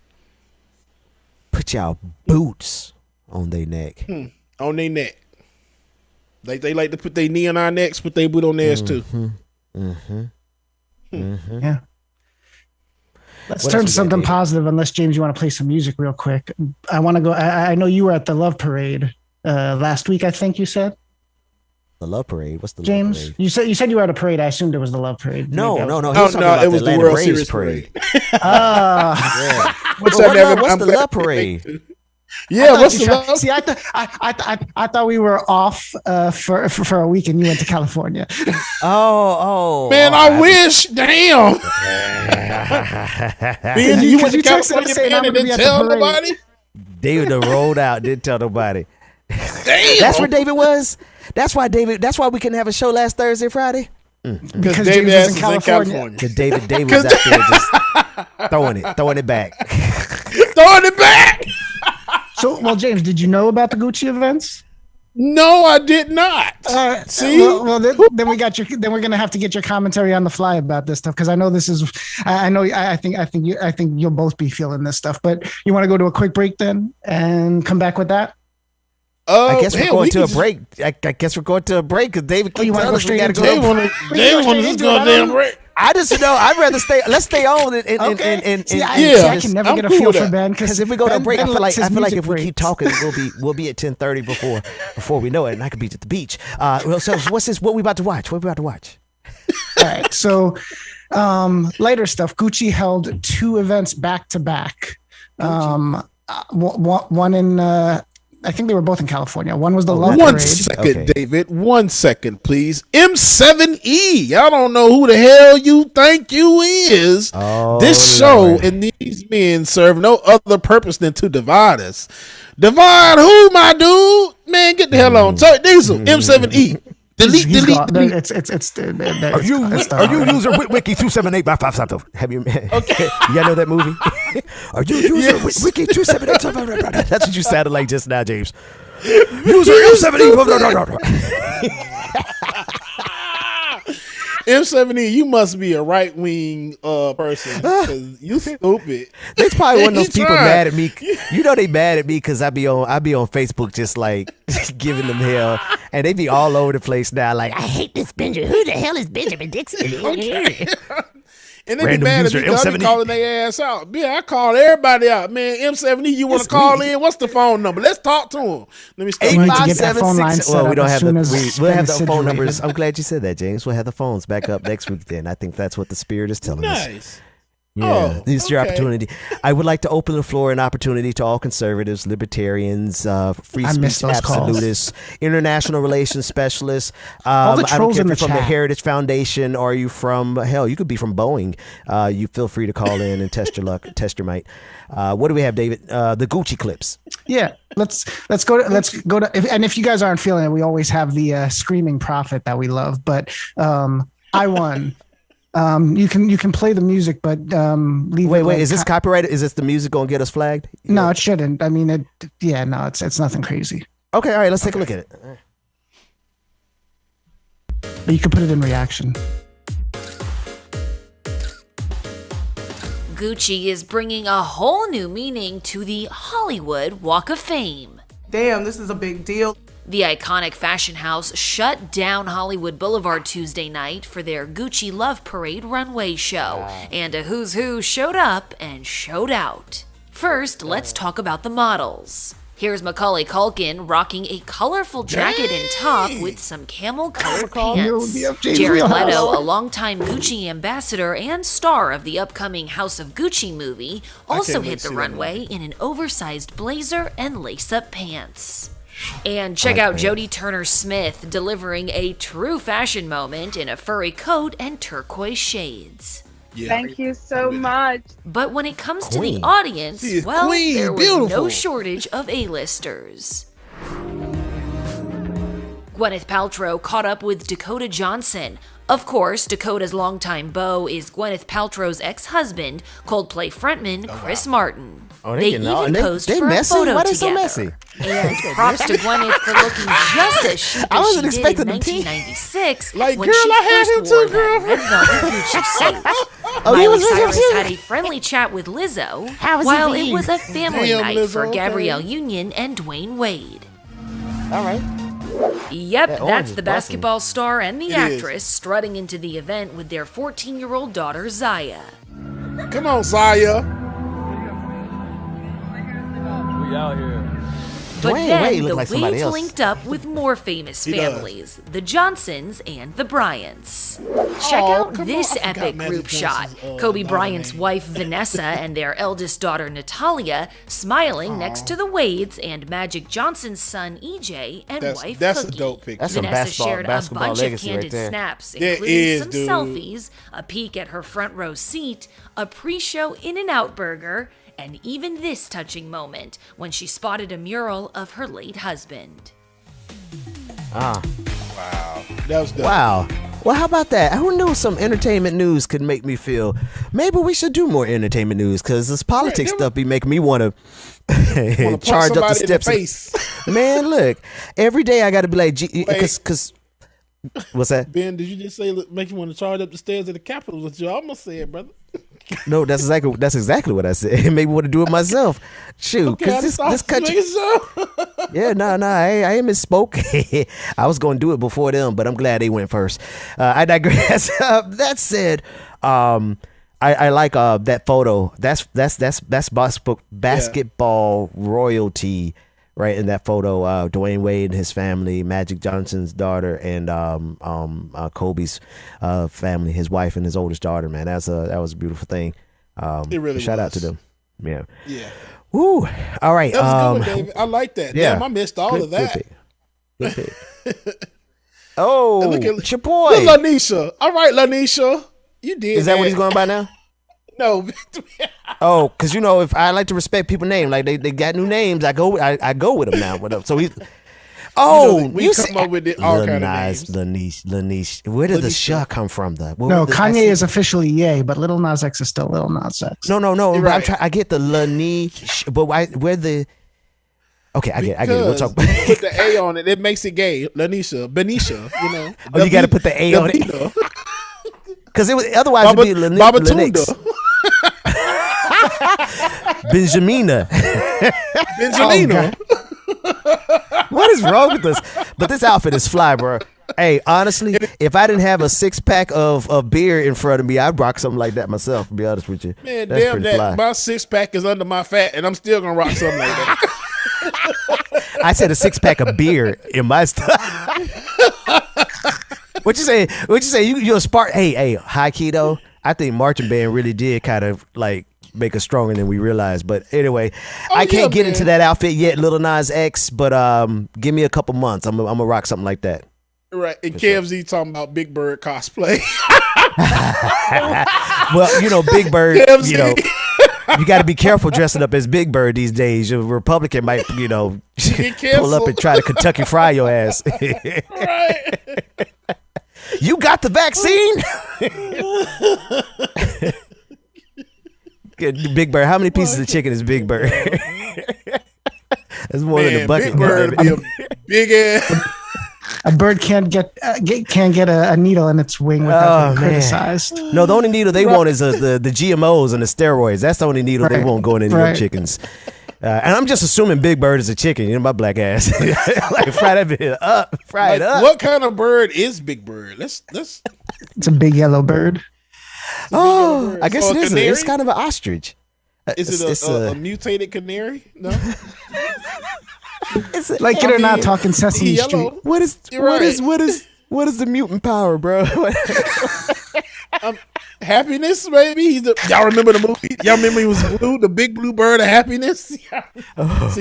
Put y'all boots on their neck. On their neck. They like to put their knee on our necks, put their boot on theirs too. Yeah. Let's turn to something positive, unless James, you want to play some music real quick. I want to go. I know you were at the Love Parade last week, I think you said. The Love Parade? What's the James? Love Parade? You said you were at a parade. I assumed it was the Love Parade. No. He was it was the World Series Parade. Yeah. What's the Love Parade? Yeah, what's the love? See, I thought we were off for a week, and you went to California. Man, I wish. Damn. You went to California, man, and didn't tell nobody. David rolled out, didn't tell nobody. Damn. That's where David was. That's why we couldn't have a show last Thursday, Friday. Because David was in California. Because Dave was out there just throwing it back. Throwing it back. So, well, James, did you know about the Gucci events? No, I did not. See, well, then we got your. Then we're gonna have to get your commentary on the fly about this stuff, because I know this is. I think you'll both be feeling this stuff. But you want to go to a quick break then and come back with that? I guess we're going to a break. I guess we're going to a break because David keeps telling us we got to go. They want to go damn break. I just know. I'd rather stay. Let's stay on and I can never get a feel for Ben, because if we go to a break, I feel like if we keep talking, we'll be at 10:30 before we know it, and I could be at the beach. So what's this? What we about to watch? All right. So later stuff. Gucci held two events back to back. One in. I think they were both in California. One was the Love Parade. 1 second, okay. David. 1 second, please. M7E. I don't know who the hell you think you is. This show and these men serve no other purpose than to divide us. Divide who, my dude? Man, get the hell on. Sorry, Diesel. M7E. Delete. It's Are you user Wiki 278 Have you? Okay. You know that movie? Are you user Wiki 278? That's what you sounded like just now, James. User M78. M70, you must be a right wing person, because you stupid. That's probably one of those people mad at me. You know they mad at me because I be on Facebook just like giving them hell, and they be all over the place now. Like, I hate this Benjamin. Who the hell is Benjamin Dixon? Okay. And they be mad at me because I be calling their ass out. Yeah, I call everybody out. Man, M70, you want to call in? What's the phone number? Let's talk to them. Let me start. 857. Well, we don't have we'll have the phone numbers. I'm glad you said that, James. We'll have the phones back up next week then. I think that's what the spirit is telling us. Nice. Yeah, this is your opportunity. I would like to open the floor and opportunity to all conservatives, libertarians, free speech absolutists, international relations specialists. All the trolls I in don't care if the you're from the chat. Heritage Foundation, or are you from you could be from Boeing. You feel free to call in and test your luck, test your might. What do we have, David? The Gucci clips. Yeah, let's go to. If you guys aren't feeling it, we always have the screaming prophet that we love. But I won. You can play the music, but leave. Wait, is this copyrighted? Is this the music gonna get us flagged? No, it shouldn't. I mean, it's nothing crazy. Okay, all right, let's take a look at it. But you can put it in reaction. Gucci is bringing a whole new meaning to the Hollywood Walk of Fame. Damn, this is a big deal. The iconic fashion house shut down Hollywood Boulevard Tuesday night for their Gucci Love Parade runway show, and a who's who showed up and showed out. First, let's talk about the models. Here's Macaulay Culkin rocking a colorful jacket and top with some camel-colored pants. Jared Leto, a longtime Gucci ambassador and star of the upcoming House of Gucci movie, also hit the runway in an oversized blazer and lace-up pants. And check out Jodie Turner-Smith delivering a true fashion moment in a furry coat and turquoise shades. Yeah. Thank you so much. But when it comes to the audience, well, there was no shortage of A-listers. Gwyneth Paltrow caught up with Dakota Johnson. Of course, Dakota's longtime beau is Gwyneth Paltrow's ex-husband, Coldplay frontman Chris Martin. They even posed for a photo Why they together. so messy? And props to Gwyneth for looking just as chic I as wasn't she did in expecting them to. 1996 Like, when girl, she I had first him too, wore girl. that red velvet Gucci suit. Oh, you Miley was with him Cyrus too? had a friendly chat with Lizzo, How was it while for it you? was a family Damn, night Lizzo, for okay. Gabrielle Union and Dwayne Wade. All right. Yep, That orange that's is the bussin'. basketball star and the It is. actress strutting into the event with their 14-year-old daughter, Zaya. Come on, Zaya. We out here. But Dwayne then Wade looked the like somebody Wades else. linked up with more famous He does. families, the Johnsons and the Bryants. Check Oh, out come this on, I forgot epic Magic group shot. Johnson's, Kobe daughter Bryant's name. wife Vanessa and their eldest daughter Natalia smiling next to the Wades and Magic Johnson's son EJ and wife That's Cookie. a dope picture. That's some Vanessa shared a basketball bunch of legacy candid right there. snaps, There including is, some dude. selfies, a peek at her front row seat, a pre-show In-N-Out burger, and even this touching moment when she spotted a mural of her late husband. Ah. Wow. That was dope. Wow. Well, how about that? Who knew some entertainment news could make me feel maybe we should do more entertainment news because this politics stuff be making me want to Wanna punch charge up the somebody in the steps. face. Man, look, every day I got to be like, because what's that? Ben, did you just say make you want to charge up the stairs of the Capitol? What you almost said, brother. No, that's exactly what I said. Maybe want to do it myself. Shoot, Okay, because this country. Yeah, no, I ain't misspoke. I was going to do it before them, but I'm glad they went first. I digress. That said, I like that photo. That's basketball royalty, right? In that photo, Dwayne Wade and his family, Magic Johnson's daughter, and Kobe's family, his wife and his oldest daughter. Man, that was a beautiful thing. It really shout out was. to them. Yeah. Yeah. Woo. All right. That was a good one, David. I like that. Yeah. Damn, I missed all of that. Good pick. Oh, Look at it's your boy. Look, Lanisha. All right, Lanisha. You did. Is that what he's going by now? No. Oh, because if I like to respect people's name, like they got new names, I go with them now. Whatever. So he's. Oh, we come up with all kind of names. Lanish. Where did the "sh" come from? No, Kanye is officially Ye, but Lil Nas X is still Lil Nas X. No. You're But right. I get the Lanish, but where the? Okay, I get it. We'll talk about it. Put the A on it. It makes it gay. Lanisha, Benisha. Oh, you got to put the A on it. Because otherwise it'd be Lennox. Benjamina. Benjamina. What is wrong with this? But this outfit is fly, bro. Hey, honestly, if I didn't have a 6-pack of beer in front of me, I'd rock something like that myself, to be honest with you. Man, That's damn pretty that. fly. My 6-pack is under my fat, and I'm still going to rock something like that. I said a 6-pack of beer in my stuff. What you say? You're a spark. Hey, high key though. I think marching band really did kind of like make us stronger than we realized. But anyway, I can't get into that outfit yet, Lil Nas X. But give me a couple months. I'm gonna rock something like that. Right. And KFZ talking about Big Bird cosplay. Well, Big Bird. KFZ. You got to be careful dressing up as Big Bird these days. A Republican might, pull up and try to Kentucky Fry your ass. Right. You got the vaccine? Good, Big Bird. How many pieces of chicken is Big Bird? That's more than a bucket. Big Bird be a big ass. A bird can't get a needle in its wing without being criticized. No, the only needle they want is the GMOs and the steroids. That's the only needle they won't go in any of them chickens. And I'm just assuming Big Bird is a chicken. You know, my black ass. Like, fry that bit up. Fry it up. What kind of bird is Big Bird? Let's. It's a big yellow bird. Oh, I guess it is. It's kind of an ostrich. Is it a mutated canary? No. Like it or not, talking Sesame Street. What is the mutant power, bro? Happiness, maybe. Y'all remember the movie? Y'all remember he was blue, the big blue bird of happiness? See,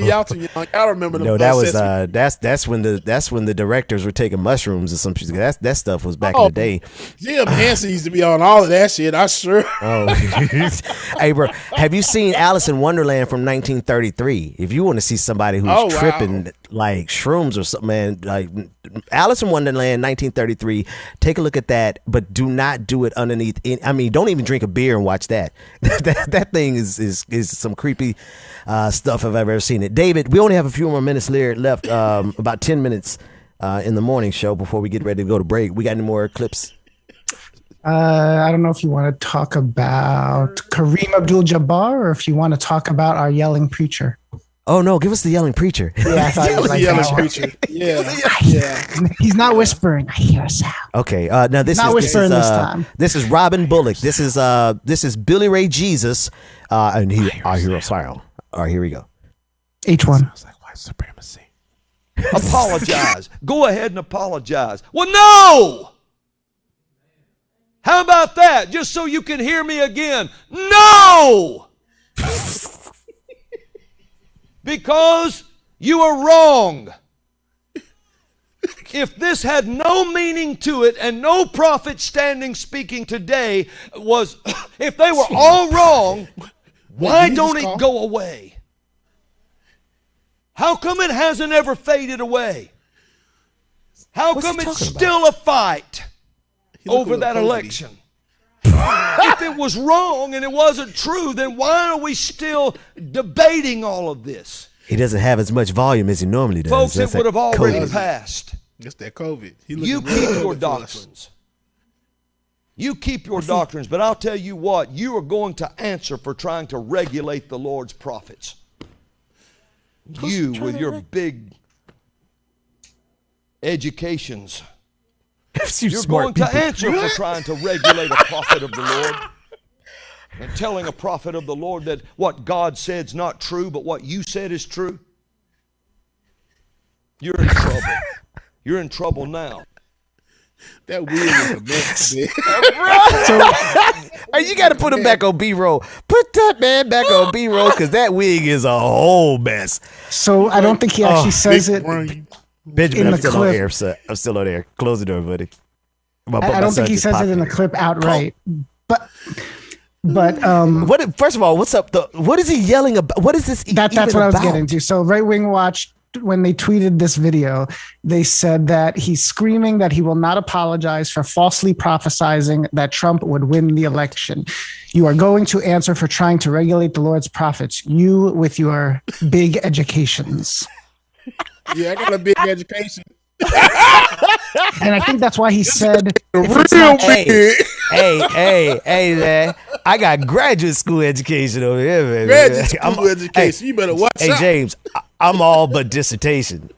y'all too young. Y'all remember the No, that was that's when the directors were taking mushrooms or some shit. That stuff was back in the day. Jim Henson used to be on all of that shit, I sure. Oh. Hey, bro, have you seen Alice in Wonderland from 1933? If you want to see somebody who's tripping like shrooms or something, man, like Alice in Wonderland 1933, take a look at that, but do not do it underneath don't even drink a beer and watch that. that thing is some creepy stuff if I've ever seen it. David, we only have a few more minutes left, about 10 minutes in the morning show before we get ready to go to break. We got any more clips? I don't know if you want to talk about Kareem Abdul-Jabbar or if you want to talk about our yelling preacher. Oh no! Give us the yelling preacher. Yeah, I thought it was like the yelling preacher. Yeah. He's not whispering. I hear a sound. Okay. Now this not is whispering this time. This is Robin Bullock. This is Billy Ray Jesus. And I hear a sound. All right, here we go. H1. Sounds like white supremacy. Apologize. Go ahead and apologize. Well, no. How about that? Just so you can hear me again. No. Because you are wrong. If this had no meaning to it and no prophet standing speaking today was, if they were all wrong, why don't it go away? How come it hasn't ever faded away? How come it's still a fight over that election? If it was wrong and it wasn't true, then why are we still debating all of this? He doesn't have as much volume as he normally does. Folks, it would have already passed. It's that COVID. You keep your doctrines. You keep your doctrines, but I'll tell you what, you are going to answer for trying to regulate the Lord's prophets. You with your big educations. You're going to answer for trying to regulate a prophet of the Lord and telling a prophet of the Lord that what God said is not true, but what you said is true. You're in trouble. You're in trouble now. That wig is a mess, man. You got to put him back on B-roll. Put that man back on B-roll because that wig is a whole mess. So I don't think he actually says it. Benjamin, I'm still on air, sir. I'm still on air. Close the door, buddy. I don't think he says it in the clip outright. But first of all, what's up? What is he yelling about? What is this? That's what I was getting to. So Right Wing Watch, when they tweeted this video, they said that he's screaming that he will not apologize for falsely prophesizing that Trump would win the election. You are going to answer for trying to regulate the Lord's prophets. You with your big educations. Yeah, I got a big education. And I think that's why he said hey, man. I got graduate school education over here, man. Graduate school education. You better watch out. Hey, James, I'm all but dissertation.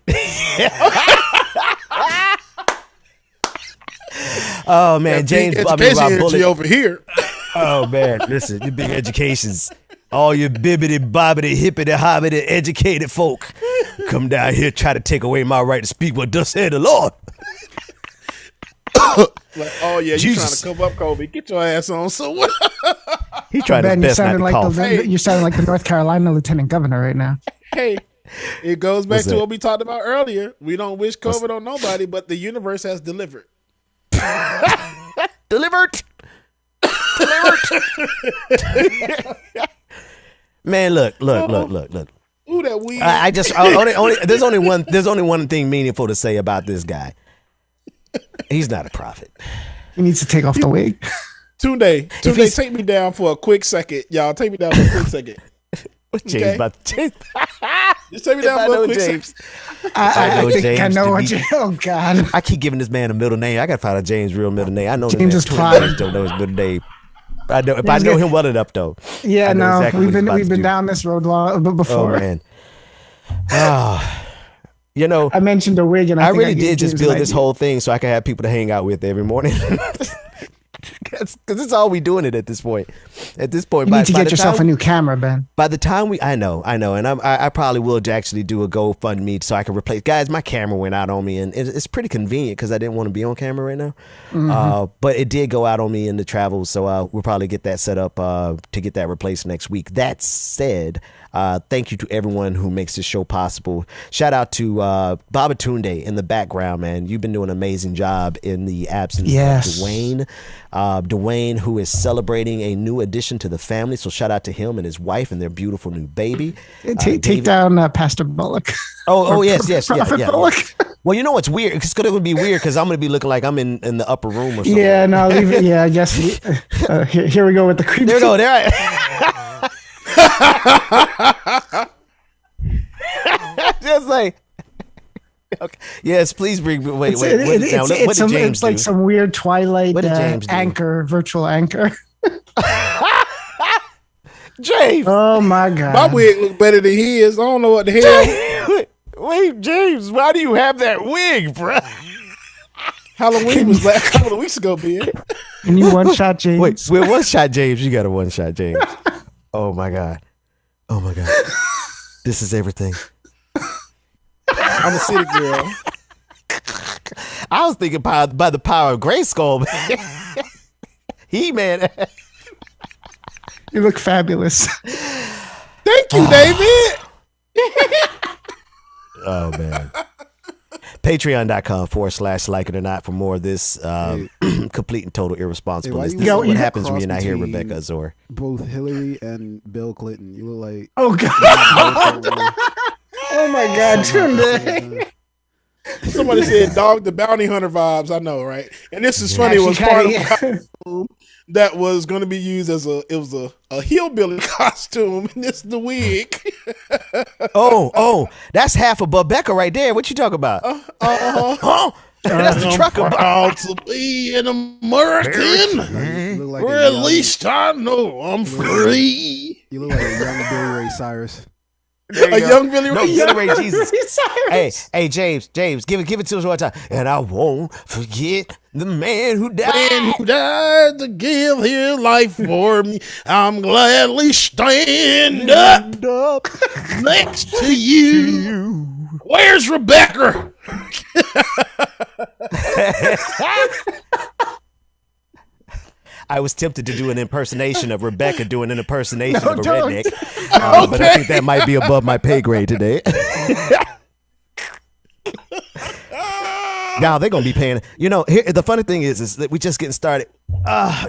Oh, man. James, education over here. Oh, man. Listen, your big educations. All your bibbity, bobbity, hippity, hobbity, educated folk come down here try to take away my right to speak what thus said the Lord. Like, oh yeah, you trying to cover up Kobe? Get your ass on somewhere. He tried his best not to cough. You sound like the North Carolina lieutenant governor right now. Hey, it goes back to what we talked about earlier. We don't wish COVID on nobody, but the universe has delivered. Delivered. Man, look. Ooh, that weed. There's only one thing meaningful to say about this guy. He's not a prophet. He needs to take off the wig. Tunde, take me down for a quick second. Y'all, take me down for a quick second. What James about to Just take me down for a quick James. I think I know what you. Oh God! I keep giving this man a middle name. I gotta find out James' real middle name. I know James is plotting. Don't know his middle name. I know if I know him well enough though. Yeah, no, exactly we've been down this road before. Oh man. I mentioned the wig, and I really did just build this whole thing so I could have people to hang out with every morning. Because it's all we doing it at this point. At this point, you need to get yourself a new camera, Ben. By the time I know, and I probably will actually do a GoFundMe so I can replace. Guys, my camera went out on me, and it's pretty convenient because I didn't want to be on camera right now. Mm-hmm. But it did go out on me in the travel, so we'll probably get that set up to get that replaced next week. That said, thank you to everyone who makes this show possible. Shout out to Babatunde in the background, man. You've been doing an amazing job in the absence of Dwayne. Dwayne, who is celebrating a new addition to the family. So shout out to him and his wife and their beautiful new baby. Take down Pastor Bullock. Yes. Bullock. Well, you know what's weird? It's going to be weird because I'm going to be looking like I'm in the upper room or something. Yeah, no, leave it. Yeah, I guess. Here we go with the creepy. There we go. There I. Just like. Okay. Yes, please bring. Wait. It's like some weird Twilight anchor, virtual anchor. James. Oh my God. My wig look better than his. I don't know what the hell. Wait, James. Why do you have that wig, bro? Halloween was like a couple of weeks ago, Ben. And you one shot James. Wait, one shot James. You got a one shot James. Oh my God. This is everything. I'm a city girl. I was thinking by the power of Grayskull, man. He-Man. You look fabulous. Thank you, David. Oh, man. Patreon.com/like it or not for more of this complete and total irresponsibleness. This is what happens when you're not here, Rebecca Azor. Both Hillary and Bill Clinton. You look like. Oh, God. Oh my God, Tunde. Somebody said Dog the Bounty Hunter vibes. I know, right? And this is funny. It was part of a costume that was going to be used as a hillbilly costume, and this is the wig. oh, that's half of Rebecca right there. What you talking about? That's the trucker. I'm proud to be an American, like or at least I know I'm free. You look like a young Billy Ray Cyrus. Young Billy Ray. Billy Ray Jesus. Hey, James, give it to us one time. And I won't forget the man who died. To give his life for me. I'm gladly stand up next to you. Where's Rebecca? I was tempted to do an impersonation of Rebecca doing an impersonation of a redneck. But I think that might be above my pay grade today. Now they're going to be paying. You know, the funny thing is that we're just getting started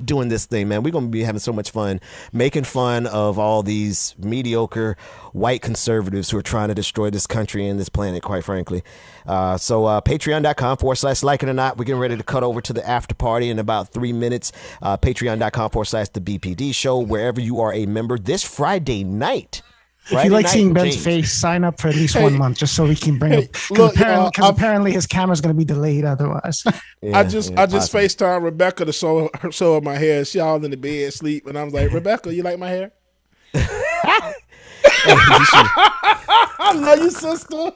doing this thing, man. We're going to be having so much fun making fun of all these mediocre white conservatives who are trying to destroy this country and this planet, quite frankly. So patreon.com/like it or not. We're getting ready to cut over to the after party in about 3 minutes. Patreon.com/the BPD show, wherever you are a member this Friday night. If you like seeing Ben's face, sign up for at least 1 month just so we can bring it. Because apparently his camera's going to be delayed otherwise. I just FaceTime Rebecca to show her my hair. She all in the bed asleep, and I was like, Rebecca, you like my hair? I love you, sister.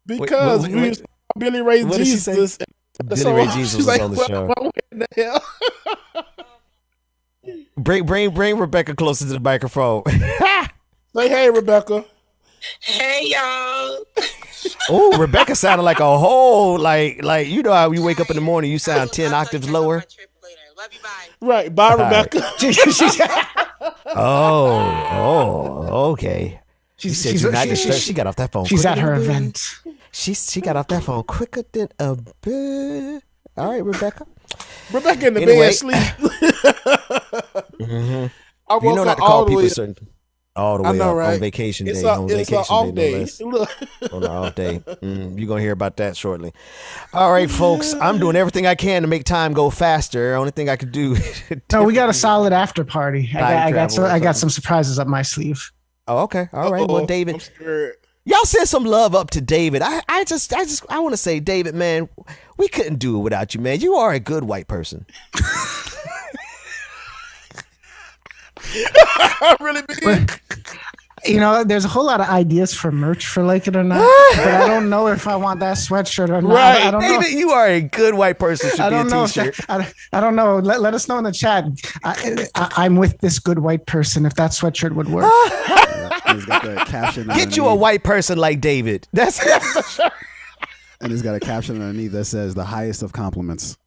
Because we was Billy Ray Jesus. Billy Ray Jesus was on the show. What the hell? Bring Rebecca closer to the microphone. Say hey, Rebecca. Hey, y'all. Oh, Rebecca sounded like a whole like you know how you wake up in the morning, you sound 10 octaves lower. Love you, bye. Right, bye, Rebecca. Okay. She got off that phone. She's at her event. She got off that phone quicker than a bird. All right, Rebecca. Rebecca in the bed asleep. Mm-hmm. I woke you know not up to call all the people way. certain. All the way I know, up right? on vacation day. It's On it's an vacation off day, day. no less. On an off day. You're going to hear about that shortly. All right, folks. I'm doing everything I can to make time go faster. Only thing I could do. No, we got a solid after party. I got some surprises up my sleeve. Oh, okay. All right. Well, David. I'm scared. Y'all send some love up to David. I want to say, David, man, we couldn't do it without you, man. You are a good white person. Really big. You know, there's a whole lot of ideas for merch for Like It or Not, but I don't know if I want that sweatshirt or not. Right, I don't David, you are a good white person. Should I don't be a know. t-shirt. I don't know. Let us know in the chat. I'm with this good white person. If that sweatshirt would work. He's got the caption. Get you a white person like David. That's And he's got a caption underneath that says "the highest of compliments."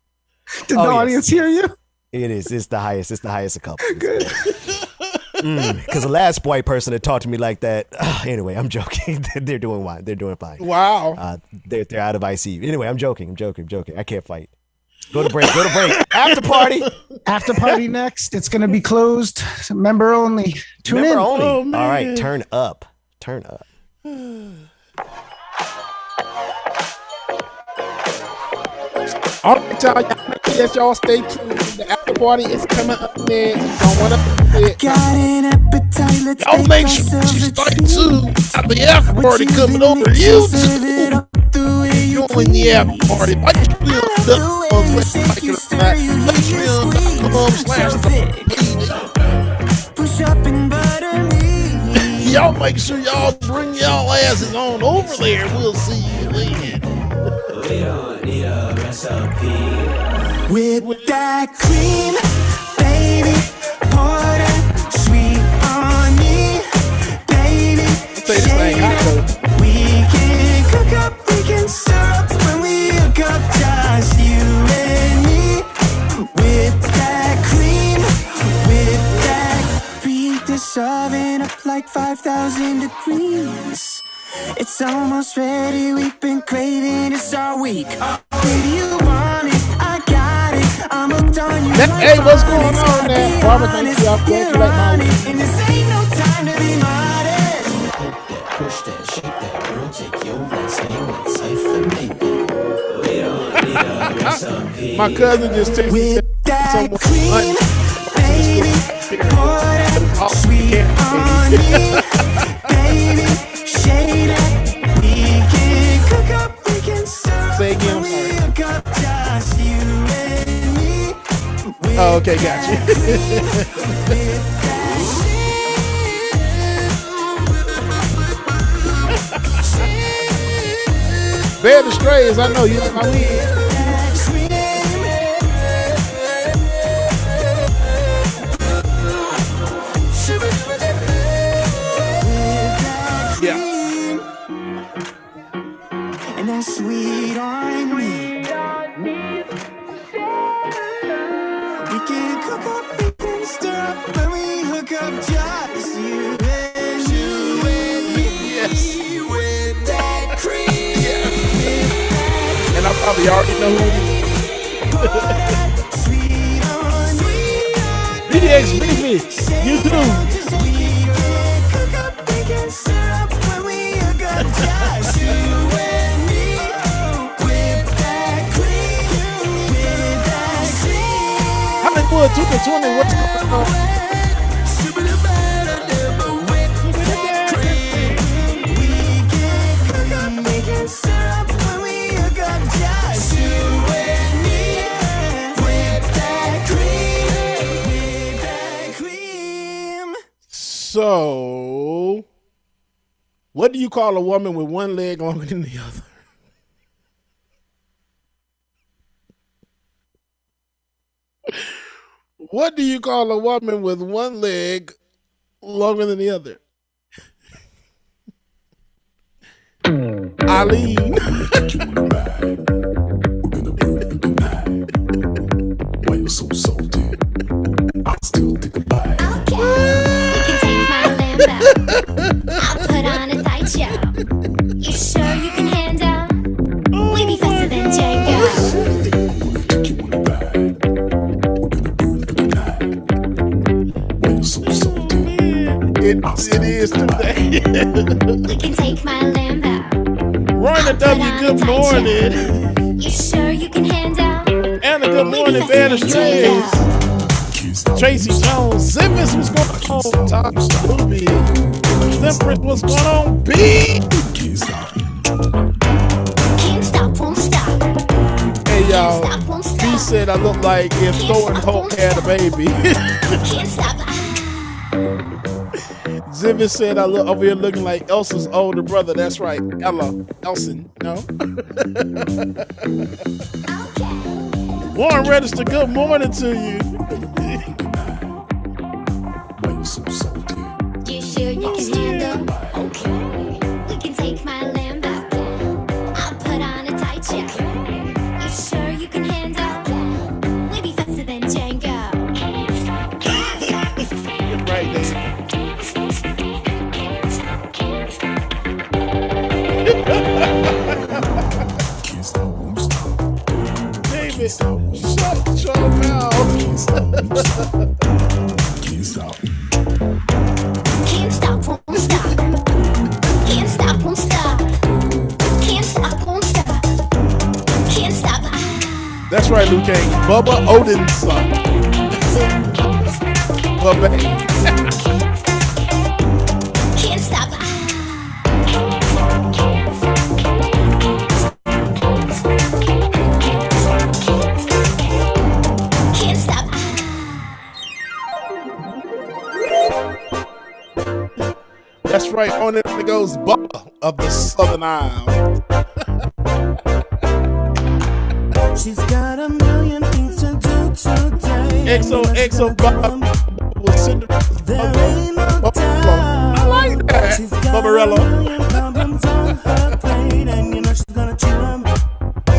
Did the audience hear you? It is. It's the highest. It's the highest of compliments. Good. Because the last white person that talked to me like that. Anyway, I'm joking. They're doing fine. They're doing fine. Wow. They're out of ICU. Anyway, I'm joking. I can't fight. Go to break. After party. After party next. It's going to be closed. Member only. Tune in. Member only. Oh, man. All right. Turn up. All right, y'all. Make sure that y'all stay tuned. The after party is coming up, man. Don't want to forget. Y'all make sure you stay tuned. The after party coming over YouTube. Join the after party. Push up and butter me. Y'all make sure y'all bring y'all asses on over there. We'll see you then. We don't need a recipe. With that cream, baby, pour that sweet on me, baby. We can cook up, we can stir up when we hook up, just you and me. With that cream, beat this oven up like 5,000 degrees. It's almost ready, we've been craving this all week. Baby, you want it, I got it. I'm hooked on you. Hey, what's going on there? Barbara, thank you. I'll get you right now. And this ain't no time to be modest. Push that, shake that, girl, take your last name, it's hyphenated. We don't need a recipe. My cousin just texted me that cream, baby, pour that sweet on me, baby, shade it. We can cook up, we can serve. Say again, I'm sorry. We got just you and me. Oh, okay, got you. Bear the strays, I know you like my weed. And that's sweet on me. We can cook up, we can stir up when we hook up, just you and me. Yes. With that cream. Yeah. And I probably already know who it is. BDX Baby, you do. Hollywood 220, what's going on? So, what do you call a woman with one leg longer than the other? What do you call a woman with one leg longer than the other? Eileen. Why you so salty? I'll still take a bite. Okay, you can take my lamb out. I'll put on a tight show. You sure you can handle? We be faster than Django. It We can take my lamb out. Rhonda W, good morning. You sure you can handle? Anna, good morning, Banner Strays. Tracy Jones, Zippers, what's going on? Top Movie. Temperate, what's going on? B. Can't stop, won't stop. Hey y'all, B said I look like if Thor and Hulk had a baby. Can't stop. Zippers said I look over here looking like Elsa's older brother. That's right, Elson. No. Warren Register, good morning to you. You sure you can handle? Okay. We can take my lamb out. I'll put on a tight check. You sure you can handle? We'll be faster than Django. Right there. David, shut your mouth. Can't stop, won't stop. Can't stop, won't stop. Can't stop, won't stop. Can't stop. That's right, Luke King. Bubba Odin's son. Bubba. Can't stop. Can't stop. That's right, on it goes Bubba of the Southern Isle. She's got a million things to do today. XO Bubba with Cinderella's Bubba. I like that. Bubbarella.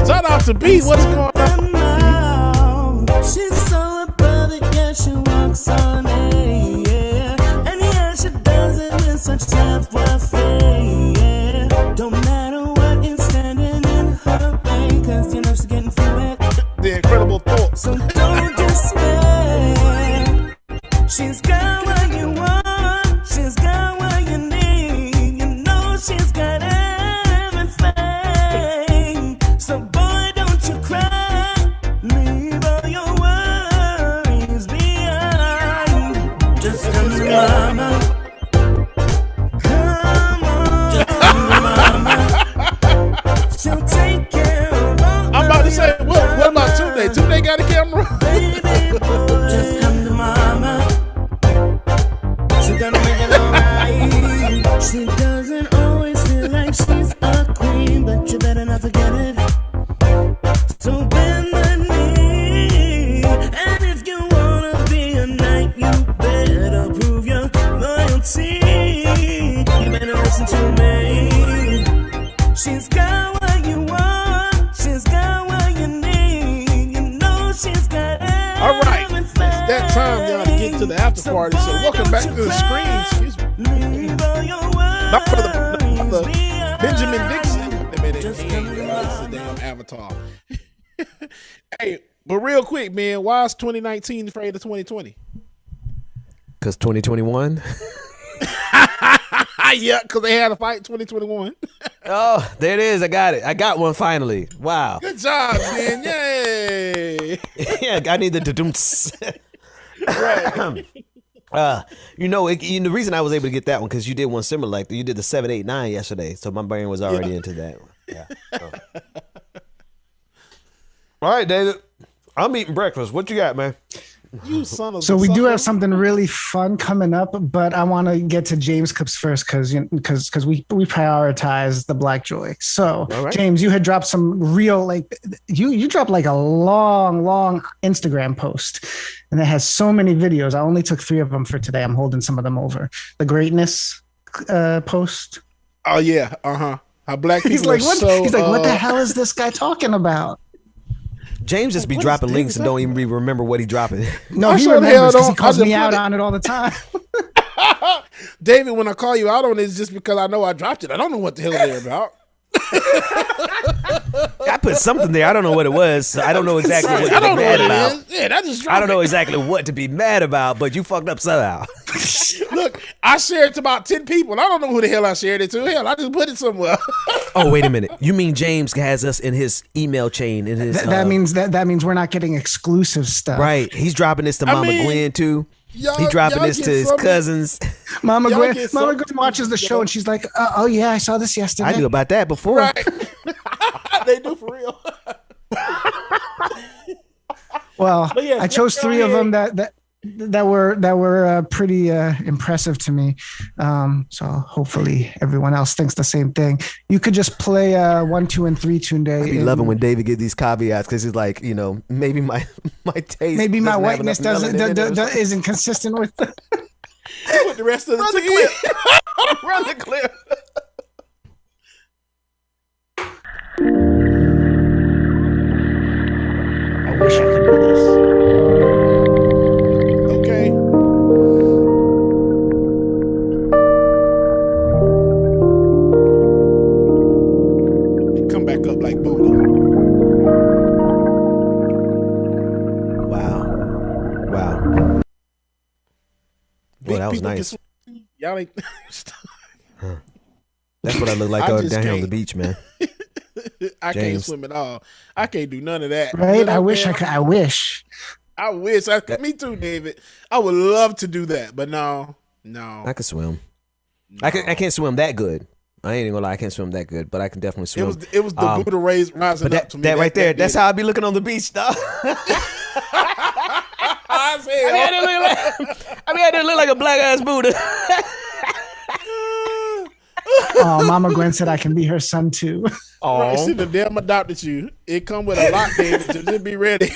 Shout out to B. What's going on? She's so above it, yeah, she walks on air. And yeah, she does it with such type of faith. Don't matter what is standing in her way, cause you know she's getting through it. The Incredible Thought. So don't despair. She's got what you want, she's got what you need. You know she's got everything. So boy, don't you cry. Leave all your worries behind. Just come to mama. Come on, mama. She'll take care of all. I'm about to say, what about Tuesday? Tuesday got a camera? Baby boy, just come to mama. She's gonna make it alright. She doesn't always feel like she's a queen, but you better not forget it. So bend the knee, and if you wanna be a knight, you better prove your loyalty. You better listen to me. She's got what you want, she's got what you need. You know she's got everything. All right, it's that time now to get to the after party. So welcome back to the screen. Excuse me. My brother, Benjamin Dixon. They made it. It's a damn avatar. Hey, but real quick, man, why is 2019 afraid of 2020? Because 2021. Yeah, because they had a fight 2021. Oh, there it is. I got it. I got one finally. Wow. Good job, man. Yay. Yeah, I need the da-dooms. Right. The reason I was able to get that one because you did one similar like that. You did the 7, 8, 9 yesterday, so my brain was already into that one. Yeah. So. All right, David. I'm eating breakfast. What you got, man? You son of So we do have something really fun coming up, but I want to get to James clips first because we prioritize the Black Joy. So right. James, you had dropped some real you dropped like a long Instagram post, and it has so many videos. I only took 3 of them for today. I'm holding some of them over. The greatness post. Oh yeah, How black people he's like, what? He's like, what the hell is this guy talking about? James just be dropping links and don't even remember what he dropping. No, he remembers because he calls me out on it all the time. David, when I call you out on it, it's just because I know I dropped it. I don't know what the hell they're about. I put something there. I don't know what it was. So I don't know exactly what to be mad about. Yeah, that just I don't know exactly what to be mad about, but you fucked up somehow. Look, I shared it to about 10 people. I don't know who the hell I shared it to. Hell, I just put it somewhere. Oh, wait a minute. You mean James has us in his email chain? In his that means we're not getting exclusive stuff. Right. He's dropping this to Mama Gwen too. He's dropping this to his cousins. Mama Gwen watches the show and she's like, "Oh yeah, I saw this yesterday." I knew about that before. Right. They do for real. Well, yes, I chose 3 of them that were pretty impressive to me. So hopefully everyone else thinks the same thing. You could just play 1, 2, and 3 Tunde. I be loving when David get these caveats because he's like, maybe my taste, maybe my whiteness isn't consistent with with the rest of the team. Run the clip. I wish I could do this. Okay. Come back up like booty. Wow. Well, that was nice. Y'all ain't. That's what I look like down here on the beach, man. I can't swim at all. I can't do none of that. Right? I wish I could. I wish. Me too, David. I would love to do that, but no. I can swim. No. I can't swim that good. I ain't even gonna lie, I can't swim that good, but I can definitely swim. It was the Buddha rising up to me. That right there, that's how I be looking on the beach, dog. I didn't look like a black ass Buddha. Oh, Mama Gwen said I can be her son too. Oh, right, see, the damn adopted you. It come with a lot, David. So just be ready.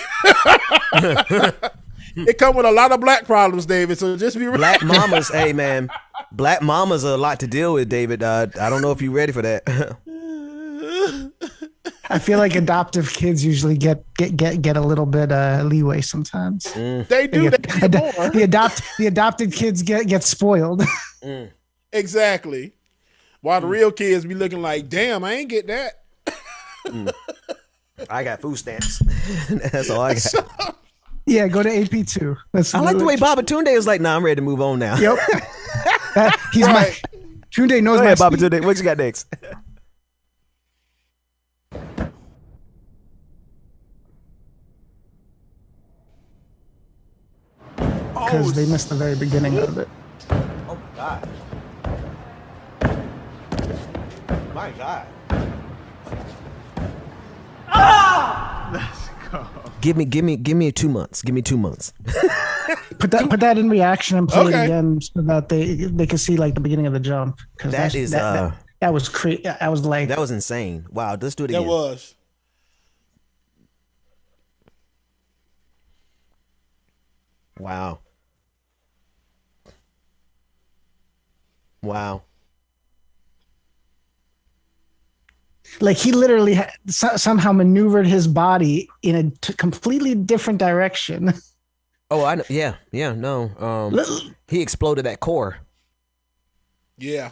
It come with a lot of black problems, David. So just be ready. Black mamas, hey man, black mamas are a lot to deal with, David. I don't know if you're ready for that. I feel like adoptive kids usually get a little bit leeway sometimes. They do. The adopted kids get spoiled. Exactly. While the real kids be looking like, damn, I ain't get that. I got food stamps. That's all I got. Yeah, go to AP2. I like the way Babatunde is like, nah, I'm ready to move on now. Yep. He's right. Tunde knows my Babatunde. What you got next? Because they missed the very beginning of it. Oh my God. My God. Ah! Let's go. Give me 2 months. Give me 2 months. Put that in reaction and play it again so that they can see like the beginning of the jump. Because that was crazy. That was like that was insane. Wow, let's do it again. That was. Wow. Wow. Like he literally somehow maneuvered his body in a completely different direction. Oh, I know. Yeah, no. He exploded that core. Yeah.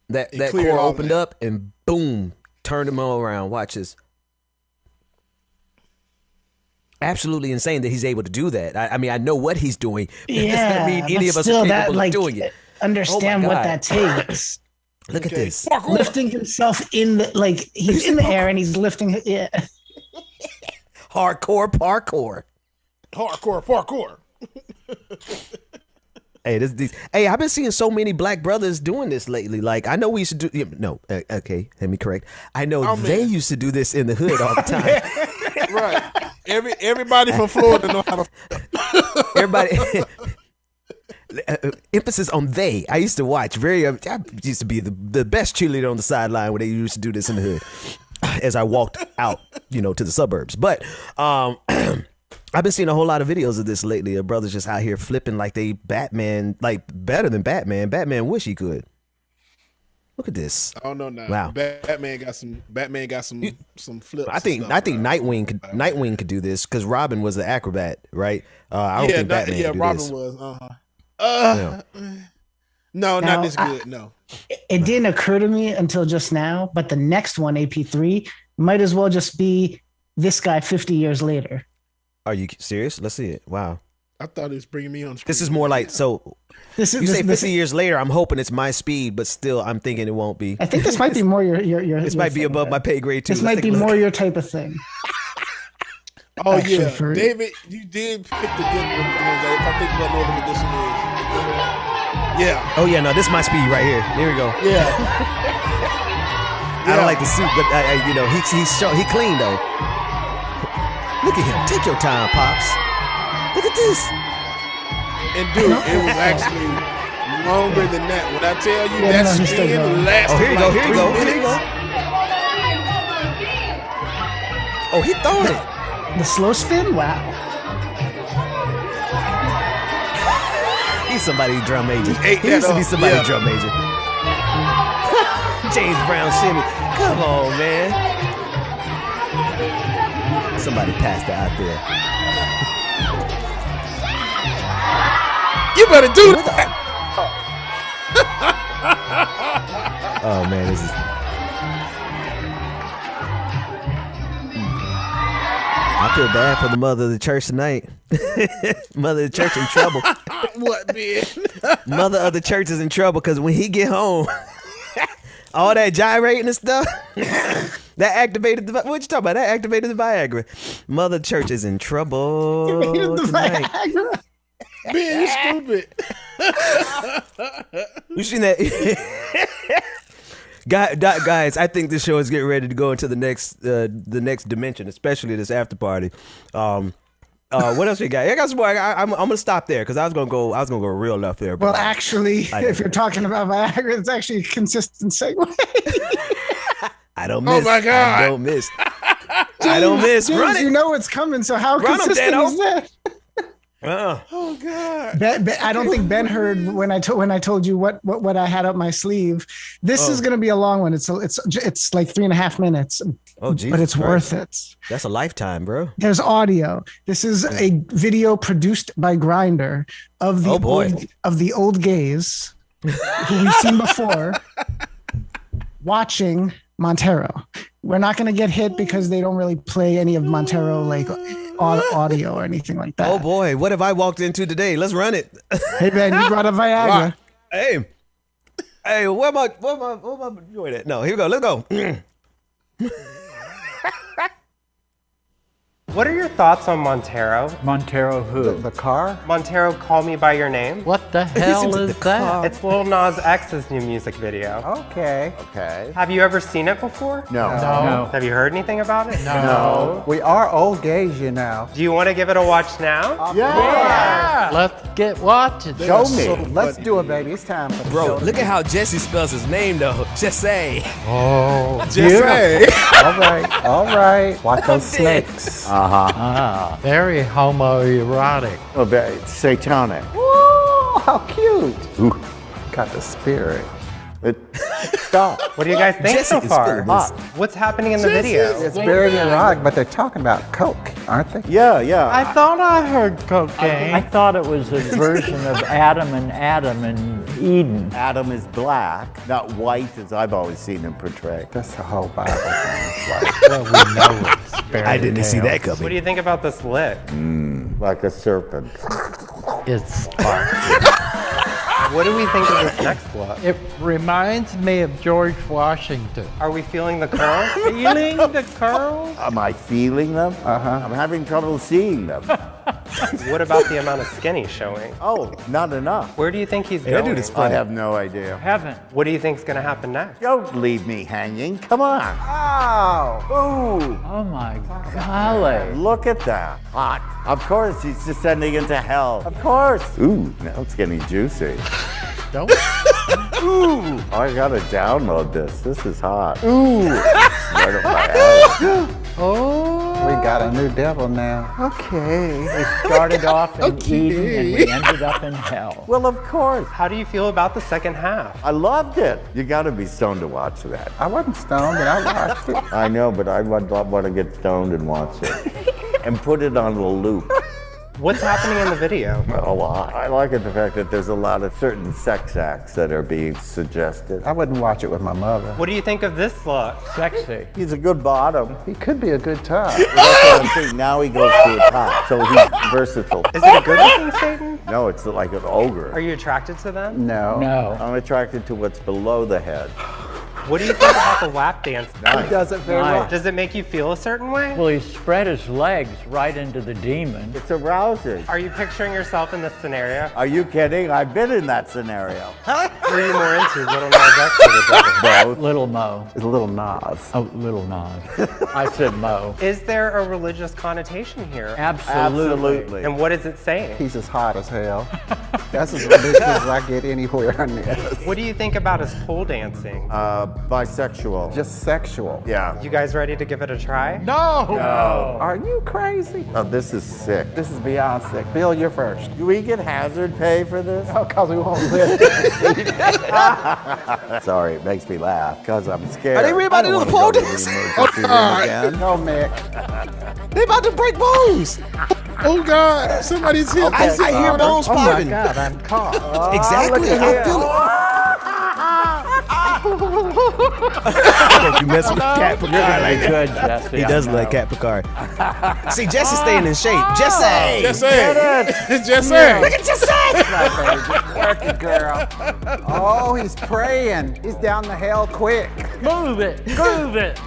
That core opened up and boom, turned him all around. Watch this. Absolutely insane that he's able to do that. I mean, I know what he's doing. Yeah, I mean, any of us are capable of doing it. Understand what that takes. Look at this. Lifting himself in the he's in the air and he's lifting it. Yeah. Hardcore parkour. Hey, I've been seeing so many black brothers doing this lately. Like, I know we used to do. Okay, let me correct. I know they used to do this in the hood all the time. Right. Everybody from Florida know how to. Everybody. Emphasis on they. I used to watch I used to be the best cheerleader on the sideline when they used to do this in the hood as I walked out, to the suburbs. But I've been seeing a whole lot of videos of this lately of brothers just out here flipping like they Batman, like better than Batman. Batman wish he could. Look at this. I don't know now. Wow. Batman got some flips. I think Nightwing could do this because Robin was the acrobat, right? I don't think Batman could do Robin this. Was. No, not this good. No. It didn't occur to me until just now, but the next one, AP3, might as well just be this guy 50 years later. Are you serious? Let's see it. Wow. I thought he was bringing me on screen. This is more like, so you say 50 years later, I'm hoping it's my speed, but still I'm thinking it won't be. I think this might be more your This might be above my pay grade too. This might be more your type of thing. Oh Actually, yeah, David, you did pick the good one. If I think about what the edition is. Yeah. Oh yeah, no, this is my speed right here. There we go. Yeah. I don't like the suit, but you know, he clean though. Look at him. Take your time, Pops. Look at this. And dude, it was actually longer than that. When I tell you that spin lasted here you go, like here you 3 go, here you minutes. go. Oh, he throwing it. The slow spin? Wow. He's somebody's drum major. He He used to be somebody's drum major. James Brown shimmy. Come on, man. Somebody passed it out there. You better do that. Oh man, this is. I feel bad for the mother of the church tonight. Mother of the church in trouble. What, man? Mother of the church is in trouble because when he get home, all that gyrating and stuff, that activated the. What you talking about? That activated the Viagra. Mother of the church is in trouble tonight. Man, you stupid. You seen that? Guys, I think this show is getting ready to go into the next dimension, especially this after party. What else we got? I got some more. I'm gonna stop there because I was gonna go real left there. Well, actually, if you're talking about Viagra, it's actually a consistent segue. I don't miss. Oh my God! I don't miss. I don't miss. James, Run it. you know it's coming. So how Run 'em, consistent Dano. is that? Oh God! Ben, I don't think Ben heard when I told you what I had up my sleeve. This is going to be a long one. It's like 3.5 minutes. Oh, Jesus but it's Christ. worth it. That's a lifetime, bro. There's audio. This is a video produced by Grindr of the old gays who we've seen before watching Montero. We're not going to get hit because they don't really play any of Montero like audio or anything like that. Oh boy, what have I walked into today? Let's run it. Hey Ben, you brought a Viagra. Hey, where am I doing it? No, here we go. Let's go. What are your thoughts on Montero? Montero who? The car? Montero, Call Me By Your Name. What the hell is that? It's Lil Nas X's new music video. Okay. Have you ever seen it before? No. Have you heard anything about it? No. We are old gays, you know. Do you want to give it a watch now? Yeah. Let's get watching. Show me. so Let's do it, baby. It's time for the Bro, show. look at how Jesse spells his name though. Just say. Oh, Jesse. All right. Watch those snakes. Very homoerotic. Oh, very satanic. Woo, how cute. Ooh. Got the spirit. Stop. What do you guys think so far? What's happening in the video? It's very erotic, but they're talking about coke, aren't they? Yeah. I thought I heard cocaine. I thought it was a version of Adam and Eden. Adam is black, not white as I've always seen him portrayed. That's the whole Bible thing. Well, we know it's fairy I didn't see that What coming. do you think about this lick? Like a serpent. It's What do we think of this next look? It reminds me of George Washington. Are we feeling the curls? Feeling the curls? Am I feeling them? I'm having trouble seeing them. What about the amount of skin he's showing? Oh, not enough. Where do you think he's Hey, that going? dude is I funny. have no idea. Heaven. What do you think's going to happen next? Don't leave me hanging. Come on. Ow! Ooh. Oh my golly. Look at that. Hot. Of course, he's descending into hell. Of course. Ooh, now it's getting juicy. Don't. Ooh. I gotta download this. This is hot. Ooh. Right up my alley. Oh, we got a new devil now. Okay. We started off in Eden and we ended up in hell. Well, of course. How do you feel about the second half? I loved it. You gotta be stoned to watch that. I wasn't stoned, but I watched it. I know, but I would want to get stoned and watch it. And put it on a loop. What's happening in the video? A lot. I like it, the fact that there's a lot of certain sex acts that are being suggested. I wouldn't watch it with my mother. What do you think of this look? Sexy. He's a good bottom. He could be a good top. That's what I'm saying. Now he goes to a top, so he's versatile. Is it a good looking Satan? No, it's like an ogre. Are you attracted to them? No. I'm attracted to what's below the head. What do you think about the lap dance? Nice. He does it very well. Does it make you feel a certain way? Well, he spread his legs right into the demon. It's arousing. Are you picturing yourself in this scenario? Are you kidding? I've been in that scenario. Were you more into Little Nas X or the devil? Both. Little Mo. It's a little Nas. Oh, Little Nas. I said Mo. Is there a religious connotation here? Absolutely. And what is it saying? He's as hot as hell. That's as ridiculous as I get anywhere on this. What do you think about his pole dancing? Bisexual. Just sexual. Yeah. You guys ready to give it a try? No. No. Are you crazy? Oh, this is sick. This is beyond sick. Bill, you're first. Do we get hazard pay for this? Oh, because we won't live. Sorry, it makes me laugh because I'm scared. Are they really about to do the pole dance? No, Mick. They about to break bones. Oh God! Somebody's here. I hear bones popping. Oh my God, I'm caught. Exactly. I feel it. You mess with Cat Picard like Good, Jesse. He does like Cat Picard. See, Jesse's staying in shape. Jesse! Jesse! Look at Jesse! Work it, girl. Oh, he's praying. He's down the hell quick. Move it. Move it.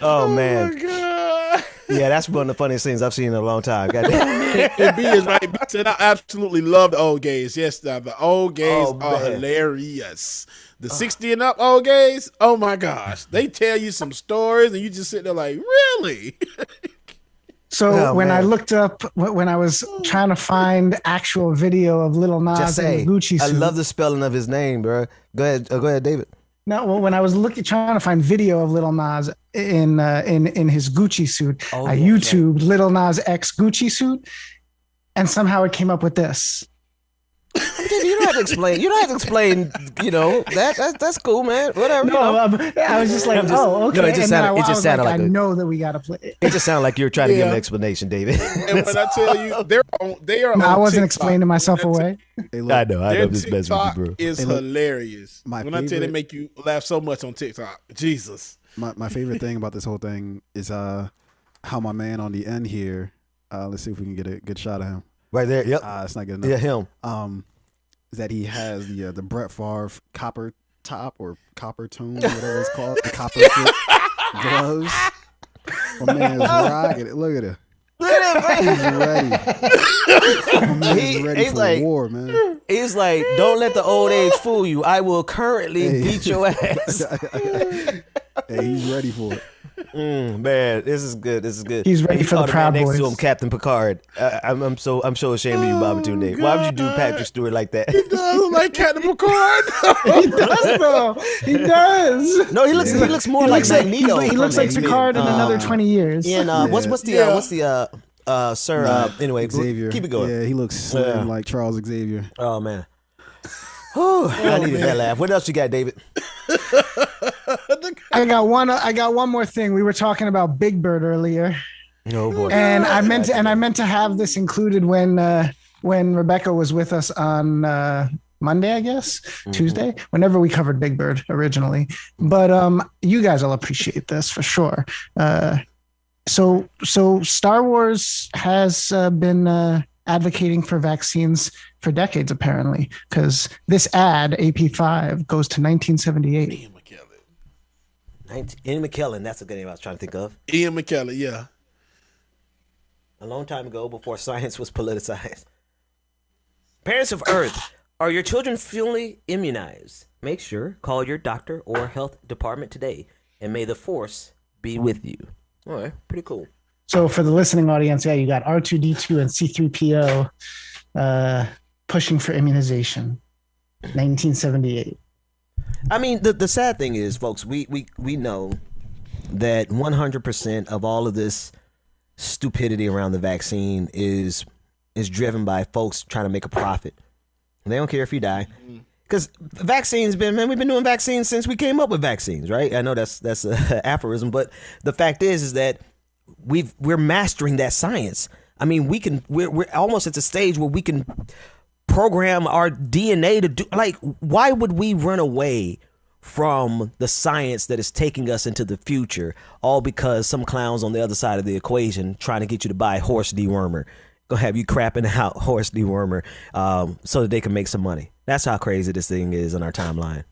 Oh, man. Oh God! Yeah, that's one of the funniest things I've seen in a long time. Goddamn. And B is right. I said I absolutely love the old gays. Yes, the old gays are man. hilarious. The 60 and up old gays, oh my gosh. They tell you some stories and you just sit there like, really? So when I looked up, when I was trying to find actual video of Lil Nas in Gucci suit. I love the spelling of his name, bro. Go ahead, David. No, well, when I was trying to find video of Lil Nas in his Gucci suit, I YouTubed Lil Nas X Gucci suit, and somehow it came up with this. You don't have to explain. You don't have to explain. You know that's cool, man. Whatever. No, I was just like, okay. No, it just sounded like I know that we gotta play it. It just sounded like you were trying to give an explanation, David. And when I tell you, they are. No, on I wasn't TikTok. explaining myself away. Hey, I know. Their This mess with you, TikTok bro. is hilarious. My when I tell you, they make you laugh so much on TikTok. Jesus. My favorite thing about this whole thing is how my man on the end here. Let's see if we can get a good shot of him. Right there. Yep. It's not good enough. Yeah, him. Is that he has the Brett Favre copper top or copper tone, whatever it's called, the copper fit gloves. My man is rocking it. Look at him. He's ready. He's ready for like, war, man. He's like, don't let the old age fool you. I will currently beat your ass. Hey, he's ready for it. Man, this is good. This is good. He's ready for the Proud next Boys. to him, Captain Picard. I'm so ashamed of you, Bobby Tunde. Why would you do Patrick Stewart like that? He does look like Captain Picard. He does, though. He does. No, he looks more like Magneto. He looks like Picard in another 20 years. And what's the Sir? Anyway, Xavier. Keep it going. Yeah, he looks slim like Charles Xavier. Oh man. I needed that laugh. What else you got, David? I got one more thing. We were talking about Big Bird earlier. Oh boy. And I meant to have this included when Rebecca was with us on Monday, I guess, Tuesday, whenever we covered Big Bird originally. But you guys will appreciate this for sure. So Star Wars has been advocating for vaccines for decades, apparently, because this ad, AP5, goes to 1978. Ian McKellen, that's a good name I was trying to think of. Ian McKellen, yeah. A long time ago, before science was politicized. Parents of Earth, are your children fully immunized? Make sure, call your doctor or health department today, and may the force be with you. All right, pretty cool. So for the listening audience, yeah, you got R2-D2 and C-3PO pushing for immunization. 1978. I mean, the sad thing is, folks, we know that 100% of all of this stupidity around the vaccine is driven by folks trying to make a profit. They don't care if you die. Because vaccines, we've been doing vaccines since we came up with vaccines, right? I know that's an aphorism, but the fact is that we're mastering that science. I mean, we're almost at the stage where we can program our DNA to do, like, why would we run away from the science that is taking us into the future, all because some clowns on the other side of the equation trying to get you to buy horse dewormer, go have you crapping out horse dewormer, so that they can make some money. That's how crazy this thing is in our timeline.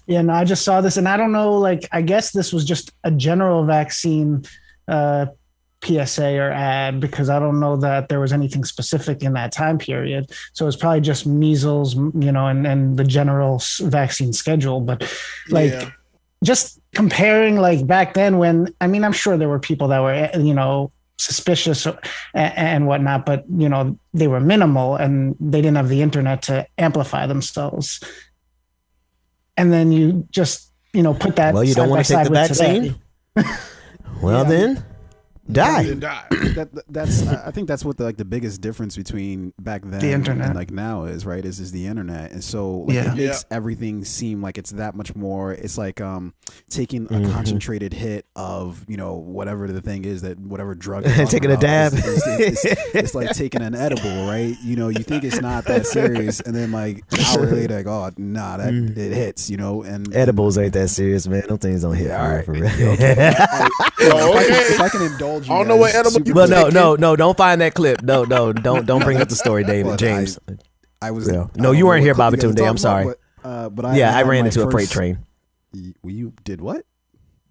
Yeah, no, I just saw this, and I don't know, like, I guess this was just a general vaccine PSA or ad, because I don't know that there was anything specific in that time period. So it's probably just measles, and the general vaccine schedule. But like, just comparing, like, back then when, I mean, I'm sure there were people that were, suspicious and whatnot, but, they were minimal and they didn't have the internet to amplify themselves. And then you just, put that. Well, you don't want to take the vaccine? Well, then. Die. That's I think that's what the biggest difference between back then the internet and like now is, right, is the internet. And so it makes everything seem like it's that much more. It's like taking a concentrated hit of whatever the thing is, that whatever drug taking a dab. It's like taking an edible, right? You think it's not that serious, and then like an hour later, like, oh nah, that it hits, and edibles ain't that serious, man. Them things don't hit. All right, for real. If I can indulge you, I don't know what edible. Well, no, don't find that clip. No, don't bring up the story, David. James. I was no, you weren't here, Bobby Tunde. I'm sorry. But I ran into a freight train. You did what?